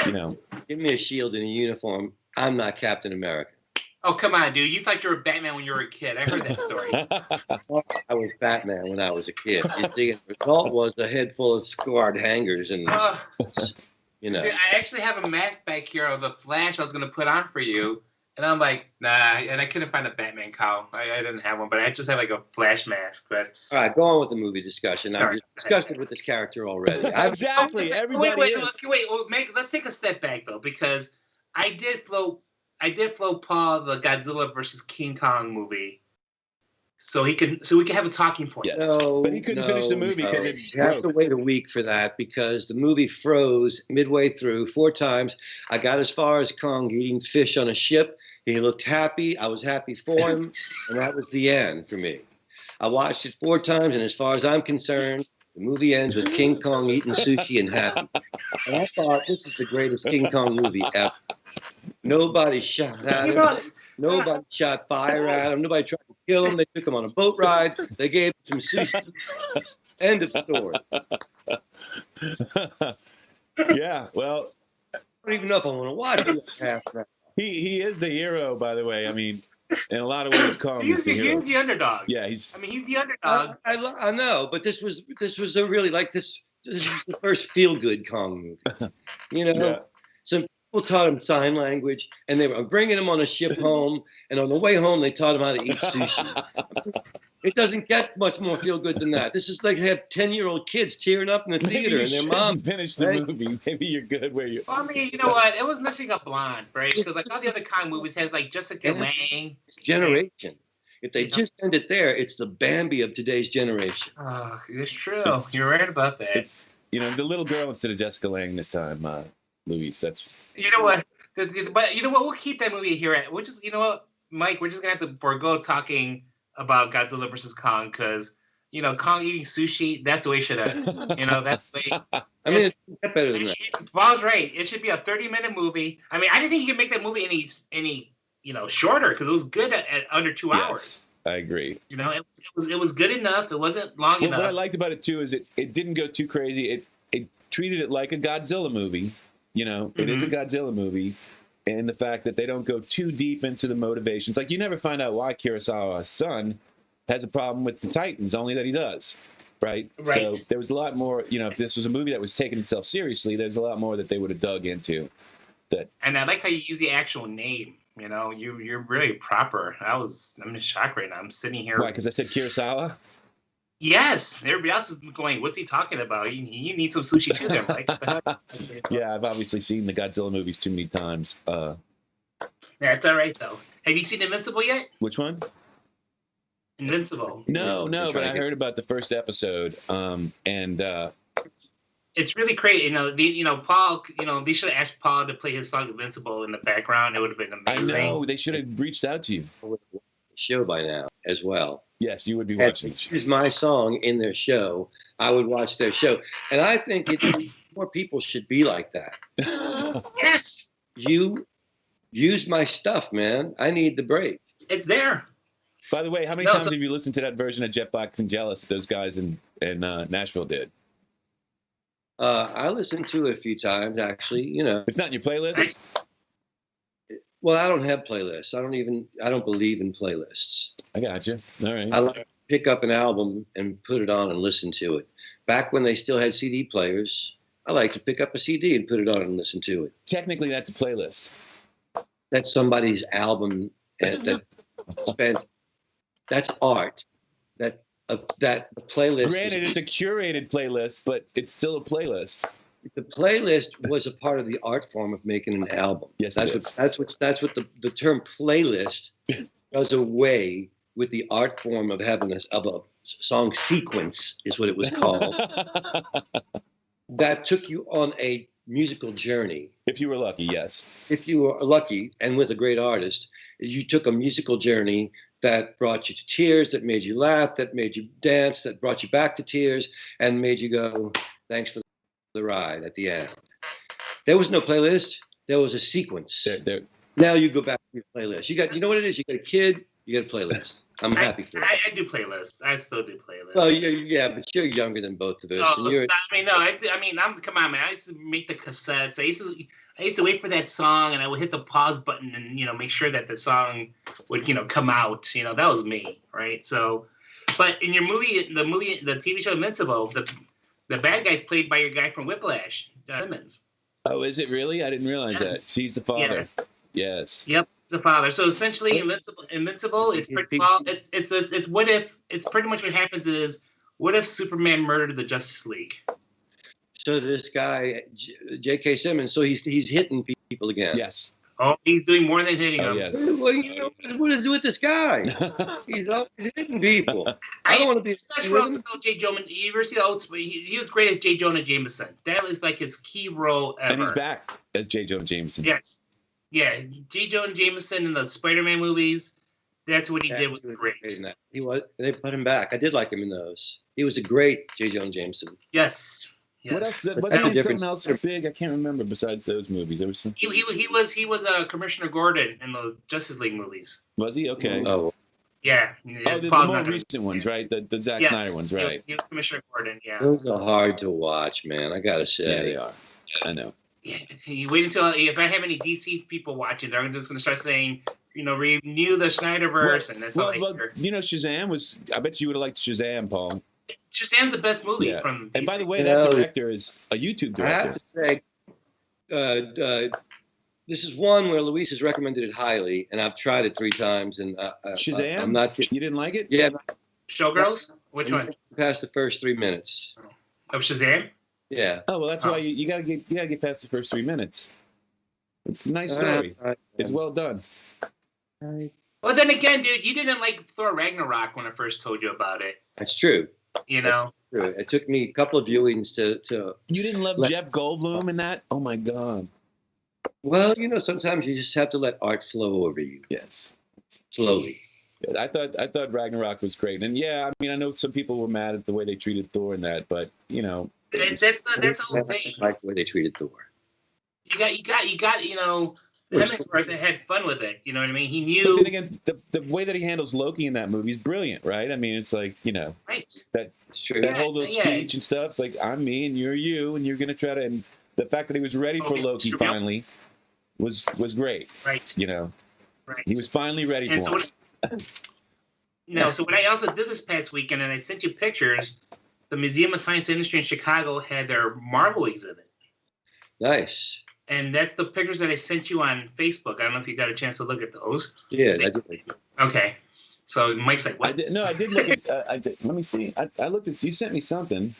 Speaker 2: You know.
Speaker 3: Give me a shield and a uniform. I'm not Captain America.
Speaker 4: Oh, come on, dude. You thought you were Batman when you were a kid. I heard that story.
Speaker 3: I was Batman when I was a kid. You see, the result was a head full of scarred hangers and, you know.
Speaker 4: Dude, I actually have a mask back here of the Flash I was going to put on for you. And I'm like, nah, and I couldn't find a Batman cowl. I didn't have one, but I just have like a Flash mask. But
Speaker 3: all right, go on with the movie discussion. I've discussed it with this character already.
Speaker 2: Exactly. Everybody is.
Speaker 4: Let's take a step back though, because I did float Paul the Godzilla versus King Kong movie, so we can have a talking point.
Speaker 2: Yes, but he couldn't finish the movie because it
Speaker 3: you have to wait a week for that because the movie froze midway through 4 times. I got as far as Kong eating fish on a ship. He looked happy. I was happy for him, and that was the end for me. I watched it 4 times, and as far as I'm concerned, the movie ends with King Kong eating sushi and happy. And I thought, this is the greatest King Kong movie ever. Nobody shot at him. Nobody shot fire at him. Nobody tried to kill him. They took him on a boat ride. They gave him some sushi. End of story.
Speaker 2: Yeah, well.
Speaker 3: I don't even know if I want to watch it.
Speaker 2: He is the hero, by the way. I mean, in a lot of ways, Kong is the hero.
Speaker 4: He's the underdog.
Speaker 2: Yeah, he's
Speaker 4: the underdog.
Speaker 3: I know, but this was a really this was the first feel good Kong movie. You know,
Speaker 2: yeah.
Speaker 3: Some people taught him sign language, and they were bringing him on a ship home. And on the way home, they taught him how to eat sushi. It doesn't get much more feel good than that. This is like they have 10-year-old kids tearing up in the theater, and their mom
Speaker 2: finished the movie. Maybe you're good where you.
Speaker 4: Well, I mean, you know what? It was missing a blonde, right? Because like all the other Kong movies has like Jessica Lange.
Speaker 3: It's generation. If they just end it there, it's the Bambi of today's generation.
Speaker 4: Oh, it's true. You're right about that.
Speaker 2: It's the little girl instead of Jessica Lange this time, Luis. That's.
Speaker 4: You know what? But you know what? We'll keep that movie here at. Which is, you know what, Mike? We're just gonna have to forego talking about Godzilla versus Kong because Kong eating sushi. That's the way it should end. That's the way.
Speaker 3: I mean, it's better than that.
Speaker 4: Paul's right. It should be a 30-minute movie. I mean, I didn't think you could make that movie any shorter because it was good at under 2 hours.
Speaker 2: I agree.
Speaker 4: It was good enough. It wasn't long enough.
Speaker 2: What I liked about it too is it didn't go too crazy. It treated it like a Godzilla movie. It is a Godzilla movie, and the fact that they don't go too deep into the motivations. Like you never find out why Kurosawa's son has a problem with the Titans, only that he does. Right. So there was a lot more. If this was a movie that was taking itself seriously, there's a lot more that they would have dug into.
Speaker 4: And I like how you use the actual name. You're really proper. I'm in shock right now. I'm sitting here.
Speaker 2: Why? Because I said Kurosawa?
Speaker 4: Yes. Everybody else is going, what's he talking about? You need some sushi too, then, right?
Speaker 2: Yeah, I've obviously seen the Godzilla movies too many times.
Speaker 4: Yeah, it's all right, though. Have you seen Invincible yet?
Speaker 2: Which one?
Speaker 4: Invincible.
Speaker 2: No, but I heard about the first episode.
Speaker 4: It's really great. Paul. They should have asked Paul to play his song "Invincible" in the background. It would have been amazing.
Speaker 2: I know they should have reached out to you.
Speaker 3: Show by now as well.
Speaker 2: Yes, you would be watching.
Speaker 3: Use my song in their show. I would watch their show, and I think more people should be like that.
Speaker 4: Yes,
Speaker 3: you use my stuff, man. I need the break.
Speaker 4: It's there.
Speaker 2: By the way, how many times have you listened to that version of Jet Black and Jealous those guys in Nashville did?
Speaker 3: I listened to it a few times, actually.
Speaker 2: It's not in your playlist.
Speaker 3: Well, I don't have playlists. I don't believe in playlists.
Speaker 2: I got you. All right.
Speaker 3: I like to pick up an album and put it on and listen to it. Back when they still had CD players, I like to pick up a CD and put it on and listen to it.
Speaker 2: Technically, that's a playlist.
Speaker 3: That's somebody's album that spent. That's art. That playlist.
Speaker 2: Granted, it's a curated playlist, but it's still a playlist.
Speaker 3: The playlist was a part of the art form of making an album.
Speaker 2: Yes,
Speaker 3: that's what the term playlist does away with the art form of having a song sequence is what it was called. That took you on a musical journey.
Speaker 2: If you were lucky, yes.
Speaker 3: If you were lucky and with a great artist, you took a musical journey that brought you to tears, that made you laugh, that made you dance, that brought you back to tears, and made you go, thanks for the ride at the end. There was no playlist. There was a sequence. Now you go back to your playlist. You know what it is? You got a kid, you got a playlist. I'm happy for it.
Speaker 4: I do playlists. I still do playlists.
Speaker 3: Well, but you're younger than both of us.
Speaker 4: Come on, man. I used to make the cassettes. I used to wait for that song, and I would hit the pause button and make sure that the song would come out. That was me, right? So, but in your movie, the TV show Invincible, the bad guy's played by your guy from Whiplash, Simmons.
Speaker 2: Oh, is it really? I didn't realize that. He's the father.
Speaker 4: Yeah.
Speaker 2: Yes.
Speaker 4: Yep. the father. So essentially, Invincible. It's what if. It's pretty much what happens is what if Superman murdered the Justice League.
Speaker 3: So this guy, J.K. Simmons, so he's hitting people again.
Speaker 2: Yes.
Speaker 4: Oh, he's doing more than hitting them.
Speaker 2: Yes.
Speaker 3: Well, you know, what is it with this guy? He's always hitting people. I don't want to be.
Speaker 4: J. Jonah. You ever see the old? He was great as J. Jonah Jameson. That was like his key role ever.
Speaker 2: And he's back as J. Jonah Jameson.
Speaker 4: Yes. Yeah, J. Jonah Jameson in the Spider-Man movies. That's what he did. Was great.
Speaker 3: He was. They put him back. I did like him in those. He was a great J. Jonah Jameson.
Speaker 4: Yes. Yes.
Speaker 2: What else? Wasn't he in something else big? I can't remember besides those movies. There was some...
Speaker 4: He was Commissioner Gordon in the Justice League movies.
Speaker 2: Was he? Okay.
Speaker 3: Oh.
Speaker 4: Yeah.
Speaker 2: Oh, the more recent ones, right? The Zack Snyder ones, right?
Speaker 4: He was Commissioner Gordon. Yeah.
Speaker 3: Those are hard to watch, man. I gotta say.
Speaker 2: Yeah, they are. I know.
Speaker 4: Yeah. You wait until if I have any DC people watching, they're just gonna start saying, renew the Snyderverse, and that's all.
Speaker 2: Well, Shazam was. I bet you would have liked Shazam, Paul.
Speaker 4: Shazam's the best movie from DC.
Speaker 2: And by the way, that director is a YouTube director.
Speaker 3: I have to say, this is one where Luis has recommended it highly, and I've tried it 3 times. And
Speaker 2: Shazam?
Speaker 3: I'm not kidding.
Speaker 2: You didn't like it?
Speaker 3: Yeah.
Speaker 4: Showgirls? Which one?
Speaker 3: Past the first 3 minutes.
Speaker 4: Of Shazam?
Speaker 3: Yeah.
Speaker 2: Oh well, that's why you gotta get past the first 3 minutes. It's a nice story. It's well done.
Speaker 4: Well, then again, dude, you didn't like Thor Ragnarok when I first told you about it.
Speaker 3: That's true.
Speaker 4: It
Speaker 3: took me a couple of viewings to.
Speaker 2: You didn't love Jeff Goldblum in that? Oh my God.
Speaker 3: Well, sometimes you just have to let art flow over you.
Speaker 2: Yes.
Speaker 3: Slowly.
Speaker 2: I thought Ragnarok was great, and I know some people were mad at the way they treated Thor in that, but
Speaker 4: that's the whole thing.
Speaker 3: I like the way they treated Thor.
Speaker 4: You got. Hemsworth had fun with it. You know what I mean? He knew.
Speaker 2: But then again, the way that he handles Loki in that movie is brilliant, right? I mean, it's like
Speaker 4: right.
Speaker 2: That's true. That whole little speech and stuff. It's like I'm me and you're you, and you're gonna try to. And the fact that he was ready for Loki finally was great.
Speaker 4: Right.
Speaker 2: Right. He was finally ready for it.
Speaker 4: So what I also did this past weekend, and I sent you pictures. The Museum of Science and Industry in Chicago had their Marvel exhibit.
Speaker 3: Nice.
Speaker 4: And that's the pictures that I sent you on Facebook. I don't know if you got a chance to look at those.
Speaker 3: Yeah, I did.
Speaker 4: Okay. So Mike's like, what?
Speaker 2: I did look at, let me see. I looked at, you sent me something.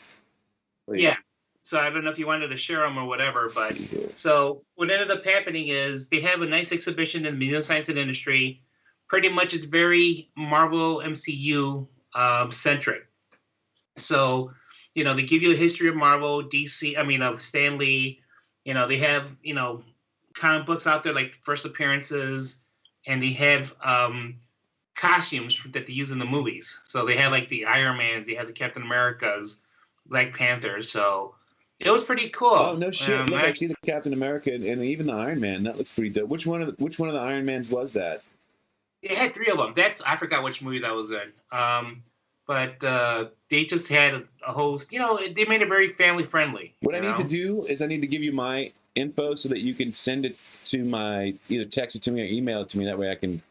Speaker 4: Yeah. So I don't know if you wanted to share them or whatever, but so what ended up happening is they have a nice exhibition in the Museum of Science and Industry. Pretty much it's very Marvel MCU centric. So, they give you a history of Marvel, DC, of Stan Lee. They have, comic books out there like first appearances, and they have costumes that they use in the movies. So they have like the Iron Mans, they have the Captain Americas, Black Panthers. So it was pretty cool.
Speaker 2: Oh no shit! Look, I see the Captain America and even the Iron Man. That looks pretty dope. Which one of the Iron Mans was that?
Speaker 4: They had 3 of them. I forgot which movie that was in. But they just had a host. They made it very family friendly.
Speaker 2: What I need to do is I need to give you my info so that you can send it to my, either text it to me or email it to me. That way I can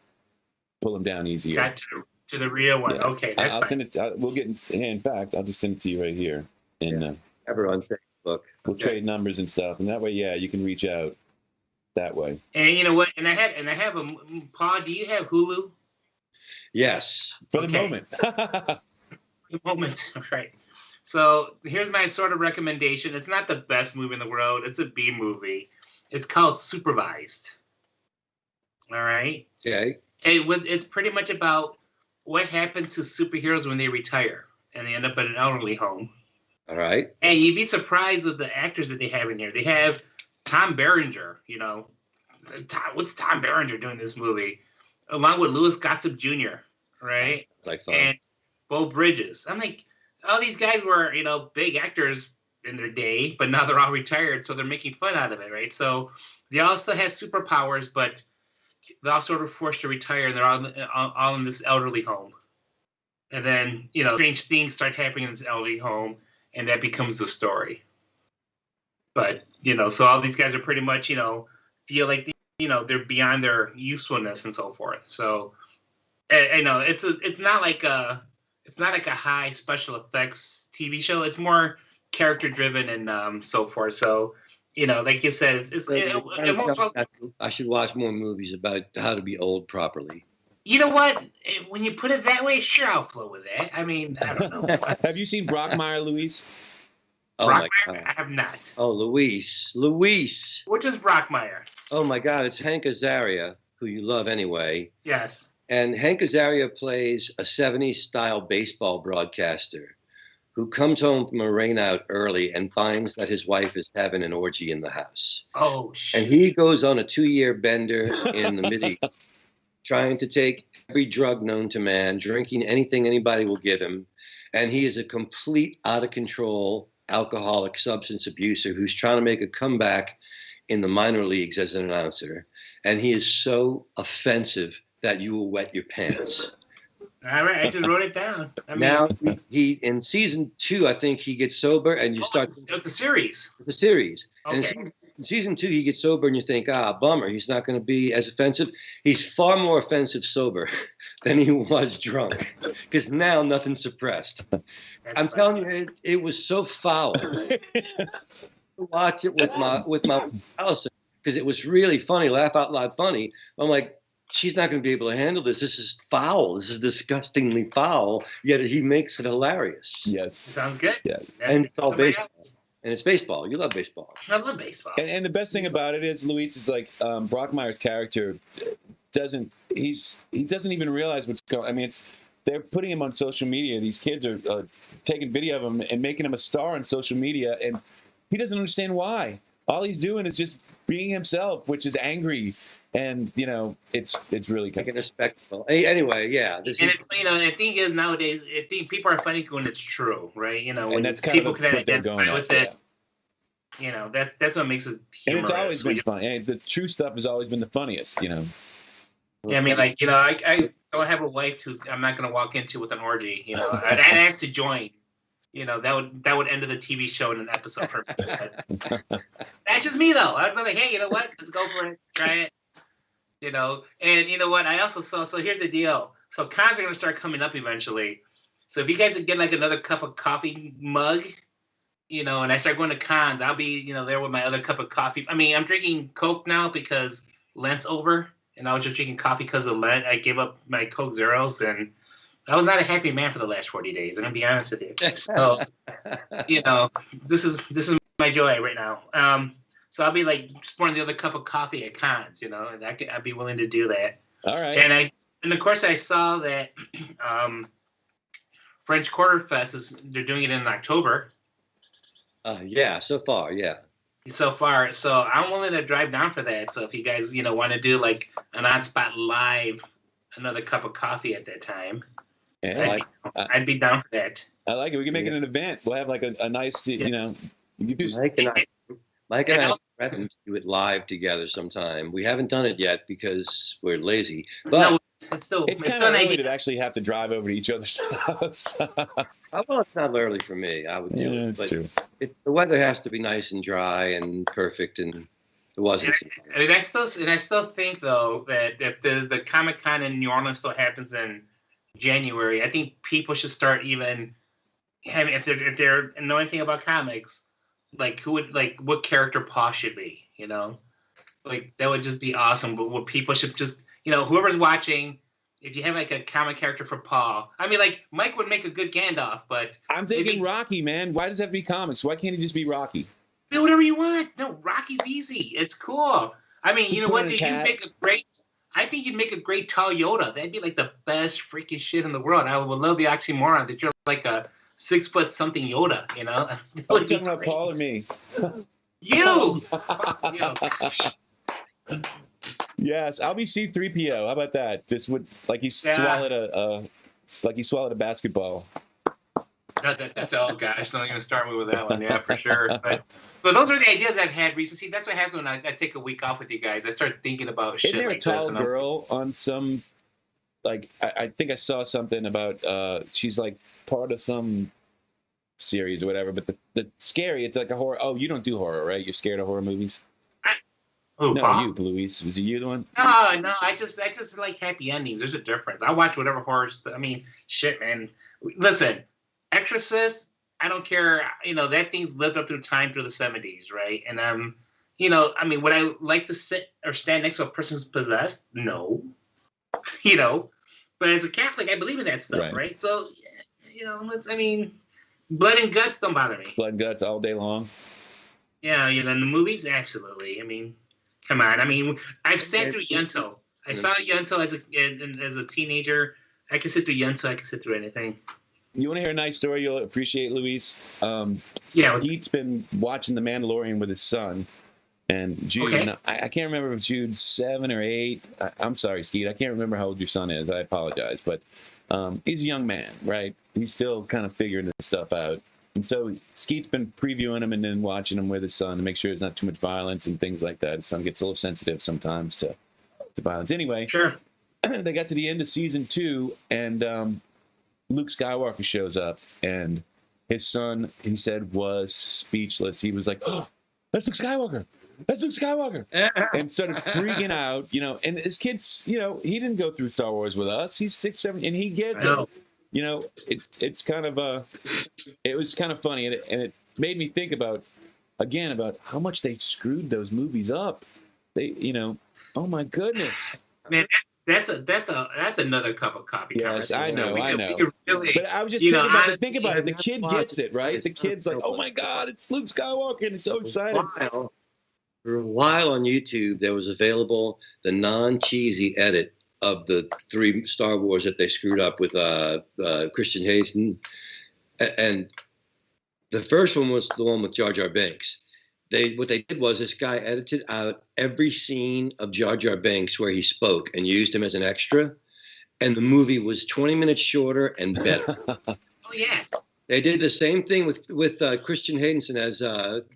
Speaker 2: pull them down easier.
Speaker 4: Got to the real one. Yeah. Okay, that's
Speaker 2: I'll send it. We'll get. In fact, I'll just send it to you right here. And
Speaker 3: ever on Facebook.
Speaker 2: We'll trade numbers and stuff, and that way, you can reach out that way.
Speaker 4: And you know what? And I have a Paul. Do you have Hulu?
Speaker 3: Yes.
Speaker 2: For the moment.
Speaker 4: The moment, right. So here's my sort of recommendation. It's not the best movie in the world. It's a B movie. It's called Supervised. All right?
Speaker 3: Okay.
Speaker 4: It's pretty much about what happens to superheroes when they retire and they end up in an elderly home.
Speaker 3: All right.
Speaker 4: And you'd be surprised with the actors that they have in here. They have Tom Berenger, what's Tom Berenger doing in this movie? Along with Louis Gossett Jr., right?
Speaker 3: Like fun.
Speaker 4: And Beau Bridges. I'm like, all these guys were, big actors in their day, but now they're all retired, so they're making fun out of it, right? So they all still have superpowers, but they're all sort of forced to retire, and they're all in this elderly home. And then, strange things start happening in this elderly home, and that becomes the story. But, so all these guys are pretty much, feel like, they're beyond their usefulness and so forth. So, I know it's not like a high special effects TV show. It's more character driven and so forth. So Like you said,
Speaker 3: I should watch more movies about how to be old properly.
Speaker 4: You know what? When you put it that way, sure, I'll flow with that. I mean, I don't know.
Speaker 2: Have you seen Brockmire, Luis?
Speaker 3: Oh
Speaker 4: Brockmire? My God. I have not.
Speaker 3: Oh, Luis.
Speaker 4: Which is Brockmire?
Speaker 3: Oh my God, it's Hank Azaria, who you love anyway.
Speaker 4: Yes.
Speaker 3: And Hank Azaria plays a 70s style baseball broadcaster who comes home from a rainout early and finds that his wife is having an orgy in the house.
Speaker 4: Oh, shit.
Speaker 3: And he goes on a 2-year bender in the Mideast, trying to take every drug known to man, drinking anything anybody will give him. And he is a complete out of control alcoholic substance abuser who's trying to make a comeback in the minor leagues as an announcer. And he is so offensive that you will wet your pants.
Speaker 4: All right, I just wrote it down.
Speaker 3: Now he in season 2, I think he gets sober, and you start
Speaker 4: the series.
Speaker 3: The series.
Speaker 4: Okay.
Speaker 3: And in season 2, he gets sober, and you think, bummer, he's not going to be as offensive. He's far more offensive sober than he was drunk, because now nothing's suppressed. I'm telling you, it was so foul. To watch it with my Allison, because it was really funny, laugh out loud funny. I'm like, she's not going to be able to handle this. This is foul. This is disgustingly foul. Yet he makes it hilarious.
Speaker 2: Yes.
Speaker 4: Sounds good.
Speaker 2: Yeah.
Speaker 3: And it's all baseball. And it's baseball. You love baseball.
Speaker 4: I love baseball.
Speaker 2: And the best thing about it is, Luis, is like Brockmire's character he doesn't even realize what's going. I mean, they're putting him on social media. These kids are taking video of him and making him a star on social media, and he doesn't understand why. All he's doing is just being himself, which is angry. And it's really kind
Speaker 3: of a spectacle. Anyway, yeah.
Speaker 4: The thing is nowadays, I think people are funny when it's true, right?
Speaker 2: And that's kind
Speaker 4: people
Speaker 2: of
Speaker 4: can
Speaker 2: what they're going
Speaker 4: with
Speaker 2: at,
Speaker 4: it. That's what makes it humorous.
Speaker 2: And it's always been fun. And the true stuff has always been the funniest.
Speaker 4: Yeah, I mean, I don't have a wife who's I'm not going to walk into with an orgy. I'd ask to join. That would end the TV show in an episode for me. That's just me, though. I'd be like, hey, you know what? Let's go for it. Try it. And you know what? I also saw. So here's the deal. So cons are going to start coming up eventually. So if you guys get like another cup of coffee mug, and I start going to cons, I'll be, there with my other cup of coffee. I mean, I'm drinking Coke now because Lent's over, and I was just drinking coffee because of Lent. I gave up my Coke Zeros, and I was not a happy man for the last 40 days. And I'll be honest with you. So, this is my joy right now. So I'll be like pouring the other cup of coffee at cons, and I'd be willing to do that.
Speaker 2: All right.
Speaker 4: And of course I saw that French Quarter Fest they're doing it in October.
Speaker 3: Yeah, so far, yeah.
Speaker 4: So far, so I'm willing to drive down for that. So if you guys, want to do like an on-spot live, another cup of coffee at that time, I'd be down for that.
Speaker 2: I like it. We can make it an event. We'll have like a nice,
Speaker 4: yes.
Speaker 3: You do. Mike and I threatened to do it live together sometime. We haven't done it yet because we're lazy. But
Speaker 2: it's kind of early to actually have to drive over to each other's house.
Speaker 3: Well, it's not early for me. I would do it.
Speaker 2: But true.
Speaker 3: The weather has to be nice and dry and perfect, and it wasn't.
Speaker 4: I still think though that if the Comic-Con in New Orleans still happens in January, I think people should start even having if they're know anything about comics. Like what character Paul should be, like that would just be awesome. But what people should just, whoever's watching, if you have like a comic character for Paul, I mean, like Mike would make a good Gandalf, but
Speaker 2: I'm thinking Rocky, man. Why does that have to be comics? Why can't he just be Rocky?
Speaker 4: Do whatever you want. No, Rocky's easy. It's cool. I mean, you know what? I think you'd make a great tall Yoda. That'd be like the best freaking shit in the world. I would love the oxymoron that you're like a 6 foot something Yoda,
Speaker 2: Are you talking about Paul or me?
Speaker 4: You!
Speaker 2: Yes, I'll be C-3PO. How about that? Just like he swallowed a basketball.
Speaker 4: Oh gosh, don't even start me with that one. Yeah, for sure. But those are the ideas I've had recently. See, that's what happens when I take a week off with you guys. I start thinking about shit.
Speaker 2: Isn't there
Speaker 4: like
Speaker 2: a tall
Speaker 4: this,
Speaker 2: girl on some? Like I think I saw something about she's like part of some series or whatever. But the scary, it's like a horror. Oh, you don't do horror, right? You're scared of horror movies. You, Luis. Was it you the one?
Speaker 4: No. I just like happy endings. There's a difference. I watch whatever horror. I mean, shit, man. Listen, Exorcist. I don't care. That thing's lived up through time through the 70s, right? And would I like to sit or stand next to a person who's possessed? No. But as a Catholic, I believe in that stuff, right? So, blood and guts don't bother me.
Speaker 2: Blood and guts all day long.
Speaker 4: Yeah, in the movies, absolutely. I mean, come on. I mean, I've sat through Yunto. I saw Yunto as a teenager. I can sit through Yunto. I can sit through anything.
Speaker 2: You want to hear a nice story you'll appreciate, Luis? Skeet's been watching The Mandalorian with his son. And Jude, I can't remember if Jude's 7 or 8. I'm sorry, Skeet. I can't remember how old your son is. I apologize. But he's a young man, right? He's still kind of figuring this stuff out. And so Skeet's been previewing him and then watching him with his son to make sure there's not too much violence and things like that. His son gets a little sensitive sometimes to violence. Anyway,
Speaker 4: sure.
Speaker 2: They got to the end of season 2, and Luke Skywalker shows up. And his son, he said, was speechless. He was like, "Oh, that's Luke Skywalker. That's Luke Skywalker," and started freaking out, and his kids, he didn't go through Star Wars with us. He's 6, 7, and he gets it. It's kind of it was kind of funny, and it made me think about how much they screwed those movies up. They, oh my goodness,
Speaker 4: man, that's another cup of coffee.
Speaker 2: Yes, I know.
Speaker 4: Really,
Speaker 2: but I was just think about it. The kid gets it, right? The kid's like, "Oh my God, it's Luke Skywalker," and he's so excited.
Speaker 3: For a while on YouTube, there was available the non-cheesy edit of the 3 Star Wars that they screwed up with Christian Hayden. And the first one was the one with Jar Jar Binks. What they did was this guy edited out every scene of Jar Jar Binks where he spoke and used him as an extra. And the movie was 20 minutes shorter and better.
Speaker 4: Oh, yeah.
Speaker 3: They did the same thing with Christian Hayden as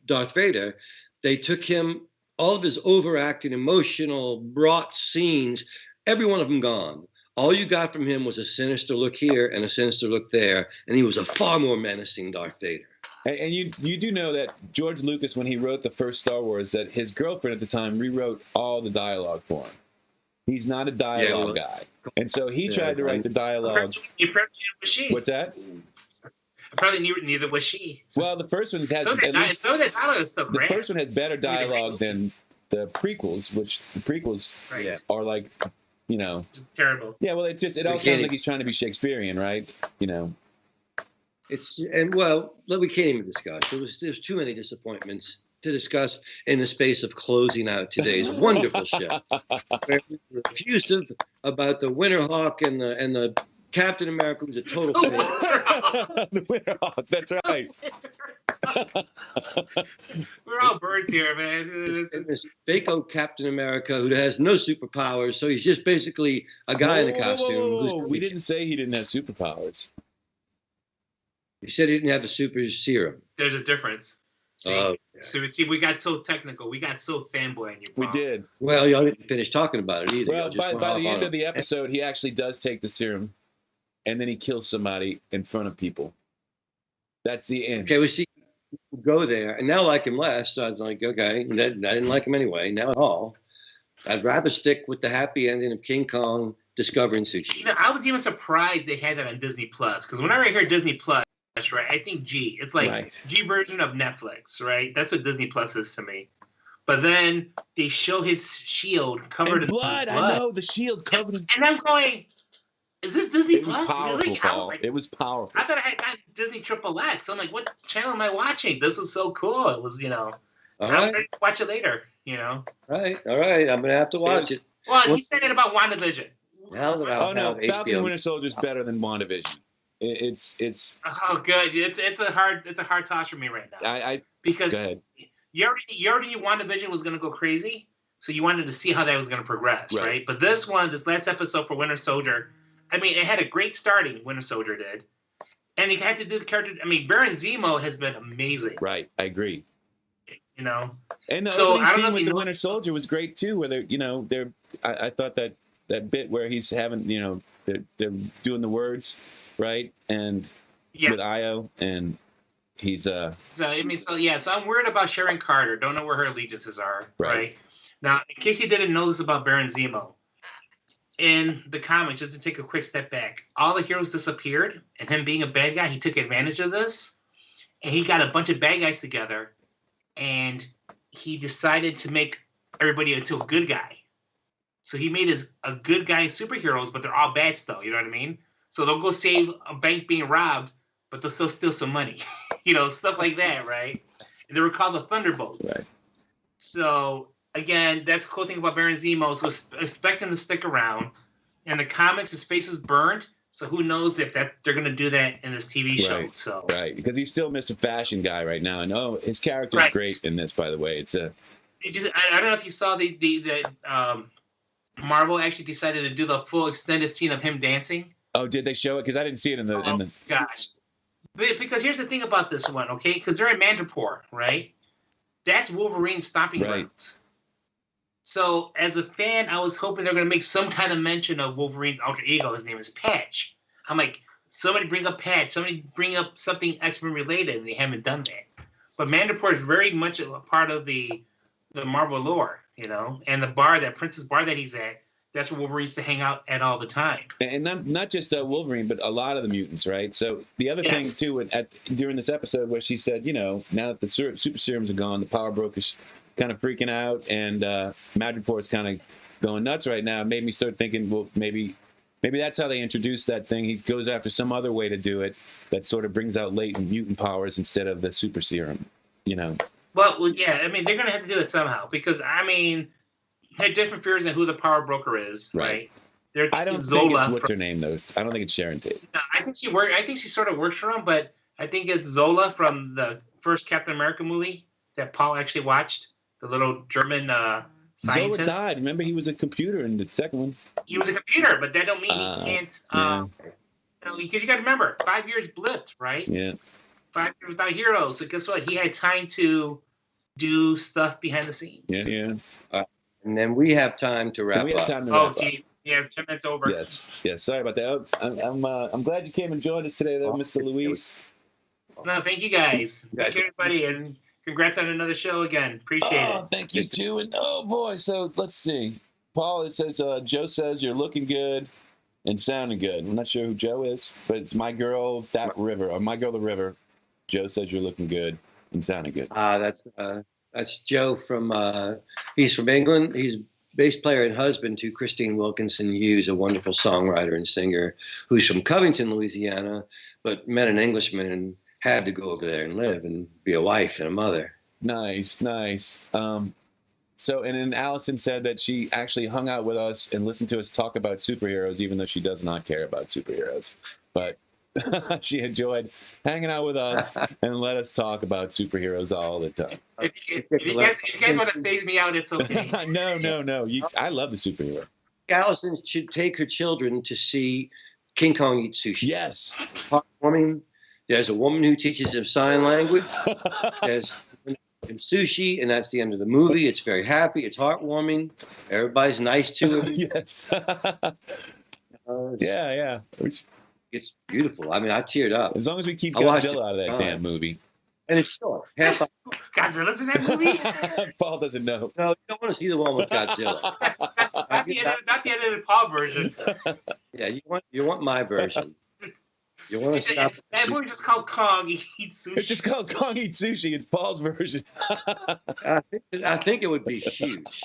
Speaker 3: Darth Vader. They took him, all of his overacting, emotional, brought scenes, every one of them gone. All you got from him was a sinister look here and a sinister look there, and he was a far more menacing Darth Vader.
Speaker 2: And you do know that George Lucas, when he wrote the first Star Wars, that his girlfriend at the time rewrote all the dialogue for him. He's not a dialogue guy. And so he tried to write the dialogue. What's that?
Speaker 4: Probably neither was she.
Speaker 2: Well, the first one has the first one has better dialogue than the prequels, which the prequels are like,
Speaker 4: terrible.
Speaker 2: Yeah, well, it all sounds like he's trying to be Shakespearean, right?
Speaker 3: We can't even discuss. There's too many disappointments to discuss in the space of closing out today's wonderful show. We're effusive about the Winterhawk and the Captain America was a total failure.
Speaker 2: The Winterhawk, that's right.
Speaker 4: We're all birds here, man.
Speaker 3: And this fake-o Captain America who has no superpowers, so he's just basically a guy in a costume.
Speaker 2: We didn't say he didn't have superpowers.
Speaker 3: He said he didn't have a super serum.
Speaker 4: There's a difference. See, we got so technical. We got so fanboy on you.
Speaker 2: We did.
Speaker 3: Well, y'all didn't finish talking about it either.
Speaker 2: Well, by the end of the episode, he actually does take the serum. And then he kills somebody in front of people. That's the end.
Speaker 3: Okay, we see people go there, and now I like him less. So I was like, okay, I didn't like him anyway. Now at all, I'd rather stick with the happy ending of King Kong discovering sushi.
Speaker 4: I was even surprised they had that on Disney Plus, because whenever I hear Disney Plus, right, I think G. It's like G version of Netflix, right? That's what Disney Plus is to me. But then they show his shield covered in blood.
Speaker 2: I know, the shield covered in...
Speaker 4: And I'm going... Is this Disney Plus?
Speaker 2: Really?
Speaker 4: Paul.
Speaker 2: It was powerful.
Speaker 4: I thought I had gotten Disney XXX. I'm like, what channel am I watching? This was so cool. It was, I'm going to watch it later, All
Speaker 3: right. I'm going to have to watch it.
Speaker 4: Well, he said it about WandaVision.
Speaker 2: Falcon and Winter Soldier is better than WandaVision. It's.
Speaker 4: Oh, good. It's a hard toss for me right now. Because
Speaker 2: go ahead.
Speaker 4: You already knew WandaVision was going to go crazy, so you wanted to see how that was going to progress, right? But this last episode for Winter Soldier. I mean, it had a great starting, Winter Soldier did. And he had to do the character. I mean, Baron Zemo has been amazing.
Speaker 2: Right, I agree.
Speaker 4: And
Speaker 2: the opening scene with the Winter Soldier was great, too, where I thought that bit where he's having, they're doing the words, right? And with Io, and he's... So
Speaker 4: I'm worried about Sharon Carter. Don't know where her allegiances are, right? Now, in case you didn't know this about Baron Zemo, in the comics, just to take a quick step back, all the heroes disappeared, and him being a bad guy, he took advantage of this. and he got a bunch of bad guys together, and he decided to make everybody into a good guy. So he made a good guy superheroes, but they're all bad still. You know what I mean? So they'll go save a bank being robbed, but they'll still steal some money. Stuff like that, right? And they were called the Thunderbolts.
Speaker 2: Right.
Speaker 4: So again, that's the cool thing about Baron Zemo. So expect him to stick around. In the comics, his face is burned. So who knows if they're going to do that in this TV show?
Speaker 2: Right.
Speaker 4: So
Speaker 2: right, because he's still Mr. Fashion Guy right now. And his character's great in this, by the way. I
Speaker 4: don't know if you saw the Marvel actually decided to do the full extended scene of him dancing.
Speaker 2: Oh, did they show it? Because I didn't see it in the.
Speaker 4: Gosh, because here's the thing about this one, okay? Because they're in Madripoor, right? That's Wolverine's stomping grounds. So, as a fan, I was hoping they're going to make some kind of mention of Wolverine's alter ego. His name is Patch. I'm like, somebody bring up Patch. Somebody bring up something X-Men related, and they haven't done that. But Madripoor is very much a part of the Marvel lore, and the bar, that Princess Bar that he's at, that's where Wolverine used to hang out at all the time. And
Speaker 2: not just Wolverine, but a lot of the mutants, right? So the other thing, too, during this episode where she said, now that the super serums are gone, the power broker's kind of freaking out, and Madripoor is kind of going nuts right now. It made me start thinking, well, maybe that's how they introduced that thing. He goes after some other way to do it that sort of brings out latent mutant powers instead of the super serum,
Speaker 4: Well, yeah, I mean, they're going to have to do it somehow because, had different fears on who the power broker is, right?
Speaker 2: I don't think it's what's her name though. I don't think it's Sharon Tate.
Speaker 4: No, I think she sort of works for him, but I think it's Zola from the first Captain America movie that Paul actually watched. The little German scientist.
Speaker 2: Zola died. Remember, he was a computer in the second one.
Speaker 4: He was a computer, but that don't mean he can't. Because you got to remember, 5 years blipped, right?
Speaker 2: Yeah.
Speaker 4: 5 years without heroes. So guess what? He had time to do stuff behind the scenes.
Speaker 2: Yeah.
Speaker 3: And then we have time to wrap up.
Speaker 4: Oh, geez. Yeah, 10 minutes over.
Speaker 2: Yes. Sorry about that. I'm glad you came and joined us today, though, Mr. Luis.
Speaker 4: No, thank you guys. Thank you, everybody, and congrats on another show again. Appreciate it.
Speaker 2: Thank you too. And oh boy, so let's see. Paul, it says Joe says you're looking good and sounding good. I'm not sure who Joe is, but it's my girl the river. Joe says you're looking good and sounding good.
Speaker 3: That's Joe from. He's from England. He's bass player and husband to Christine Wilkinson Hughes, a wonderful songwriter and singer, who's from Covington, Louisiana, but met an Englishman and had to go over there and live and be a wife and a mother.
Speaker 2: Nice. So, and then Allison said that she actually hung out with us and listened to us talk about superheroes, even though she does not care about superheroes. But she enjoyed hanging out with us and let us talk about superheroes all the time.
Speaker 4: If you guys want to phase me out, it's okay.
Speaker 2: No. I love the superhero.
Speaker 3: Allison should take her children to see King Kong eat sushi.
Speaker 2: Yes.
Speaker 3: Heartwarming. There's a woman who teaches him sign language. There's him sushi, and that's the end of the movie. It's very happy. It's heartwarming. Everybody's nice to him.
Speaker 2: Yes. Yeah.
Speaker 3: It's beautiful. I teared up.
Speaker 2: As long as we keep Godzilla out of that damn movie.
Speaker 3: And it's short.
Speaker 4: Godzilla's in that movie?
Speaker 2: Paul doesn't know.
Speaker 3: No, you don't want to see the one with Godzilla.
Speaker 4: not the edited Paul version.
Speaker 3: Yeah, you want my version. You want to stop?
Speaker 4: That movie's just called Kong Eats Sushi.
Speaker 2: It's just called Kong Eats Sushi. It's Paul's version.
Speaker 3: I think it would be huge.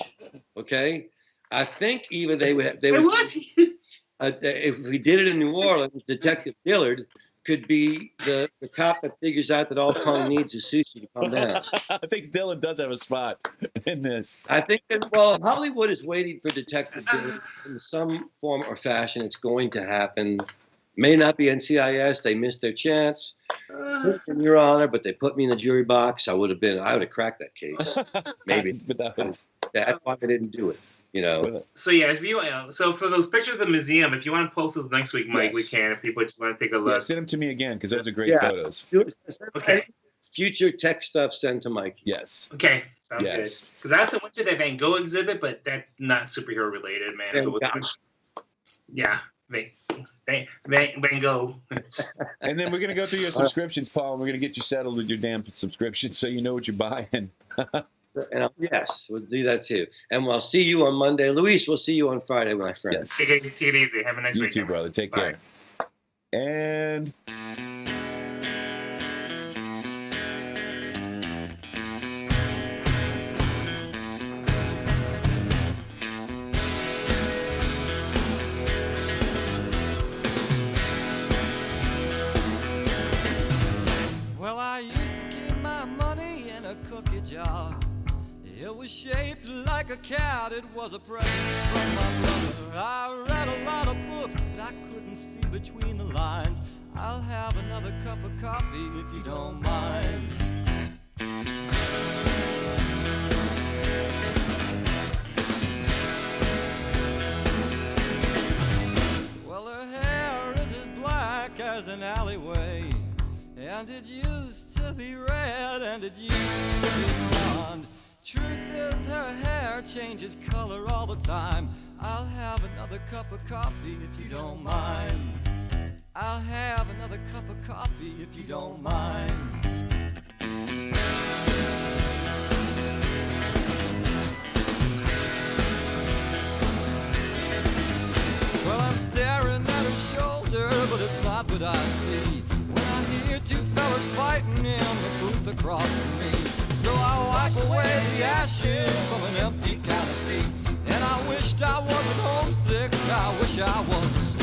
Speaker 3: Okay, I think even they would.
Speaker 4: It was huge.
Speaker 3: If we did it in New Orleans, Detective Dillard could be the cop that figures out that all Kong needs is sushi to calm down.
Speaker 2: I think Dylan does have a spot in this.
Speaker 3: I think that, Hollywood is waiting for Detective Dillard in some form or fashion. It's going to happen. May not be NCIS. They missed their chance. Your Honor, but they put me in the jury box. I would have cracked that case. Maybe. That's why they didn't do it.
Speaker 4: So yeah, so for those pictures of the museum, if you want to post those next week, Mike, we can. If people just want to take a look,
Speaker 2: send them to me again because those are great photos.
Speaker 3: Okay. Future tech stuff sent to Mike.
Speaker 2: Yes.
Speaker 4: Okay. Sounds good. Because I also went to that Van Gogh exhibit, but that's not superhero related, man. Yeah. Van Gogh.
Speaker 2: And then we're going to go through your subscriptions, Paul, and we're going to get you settled with your damn subscription so you know what you're buying.
Speaker 3: Yes, we'll do that too. And we'll see you on Monday. Luis, we'll see you on Friday, my friend.
Speaker 2: Yes.
Speaker 4: Take it easy. Have a nice week.
Speaker 2: You too, brother. Take care. And...
Speaker 1: It was shaped like a cat, it was a present from my brother. I read a lot of books, but I couldn't see between the lines. I'll have another cup of coffee if you don't mind. Well, her hair is as black as an alleyway, and it used to be red, and it used to be blonde. Truth is, her hair changes color all the time. I'll have another cup of coffee if you don't mind. I'll have another cup of coffee if you don't mind. Well, I'm staring at her shoulder, but it's not what I see when I hear two fellas fighting in the booth across from me. So I wipe away the ashes from an empty can of seat, and I wished I wasn't homesick, I wish I was asleep.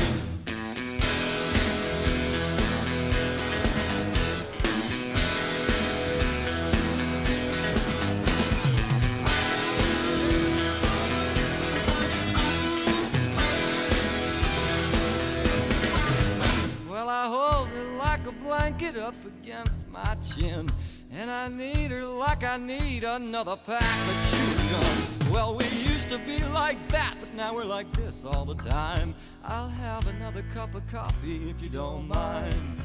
Speaker 1: Well, I hold her like a blanket up against my chin, and I need her like I need another pack of chewing gum. Well, we used to be like that, but now we're like this all the time. I'll have another cup of coffee if you don't mind.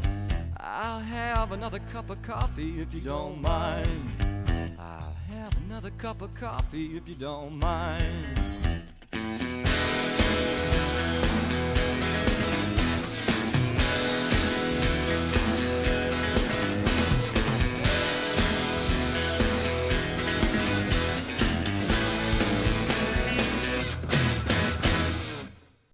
Speaker 1: I'll have another cup of coffee if you don't mind. I'll have another cup of coffee if you don't mind.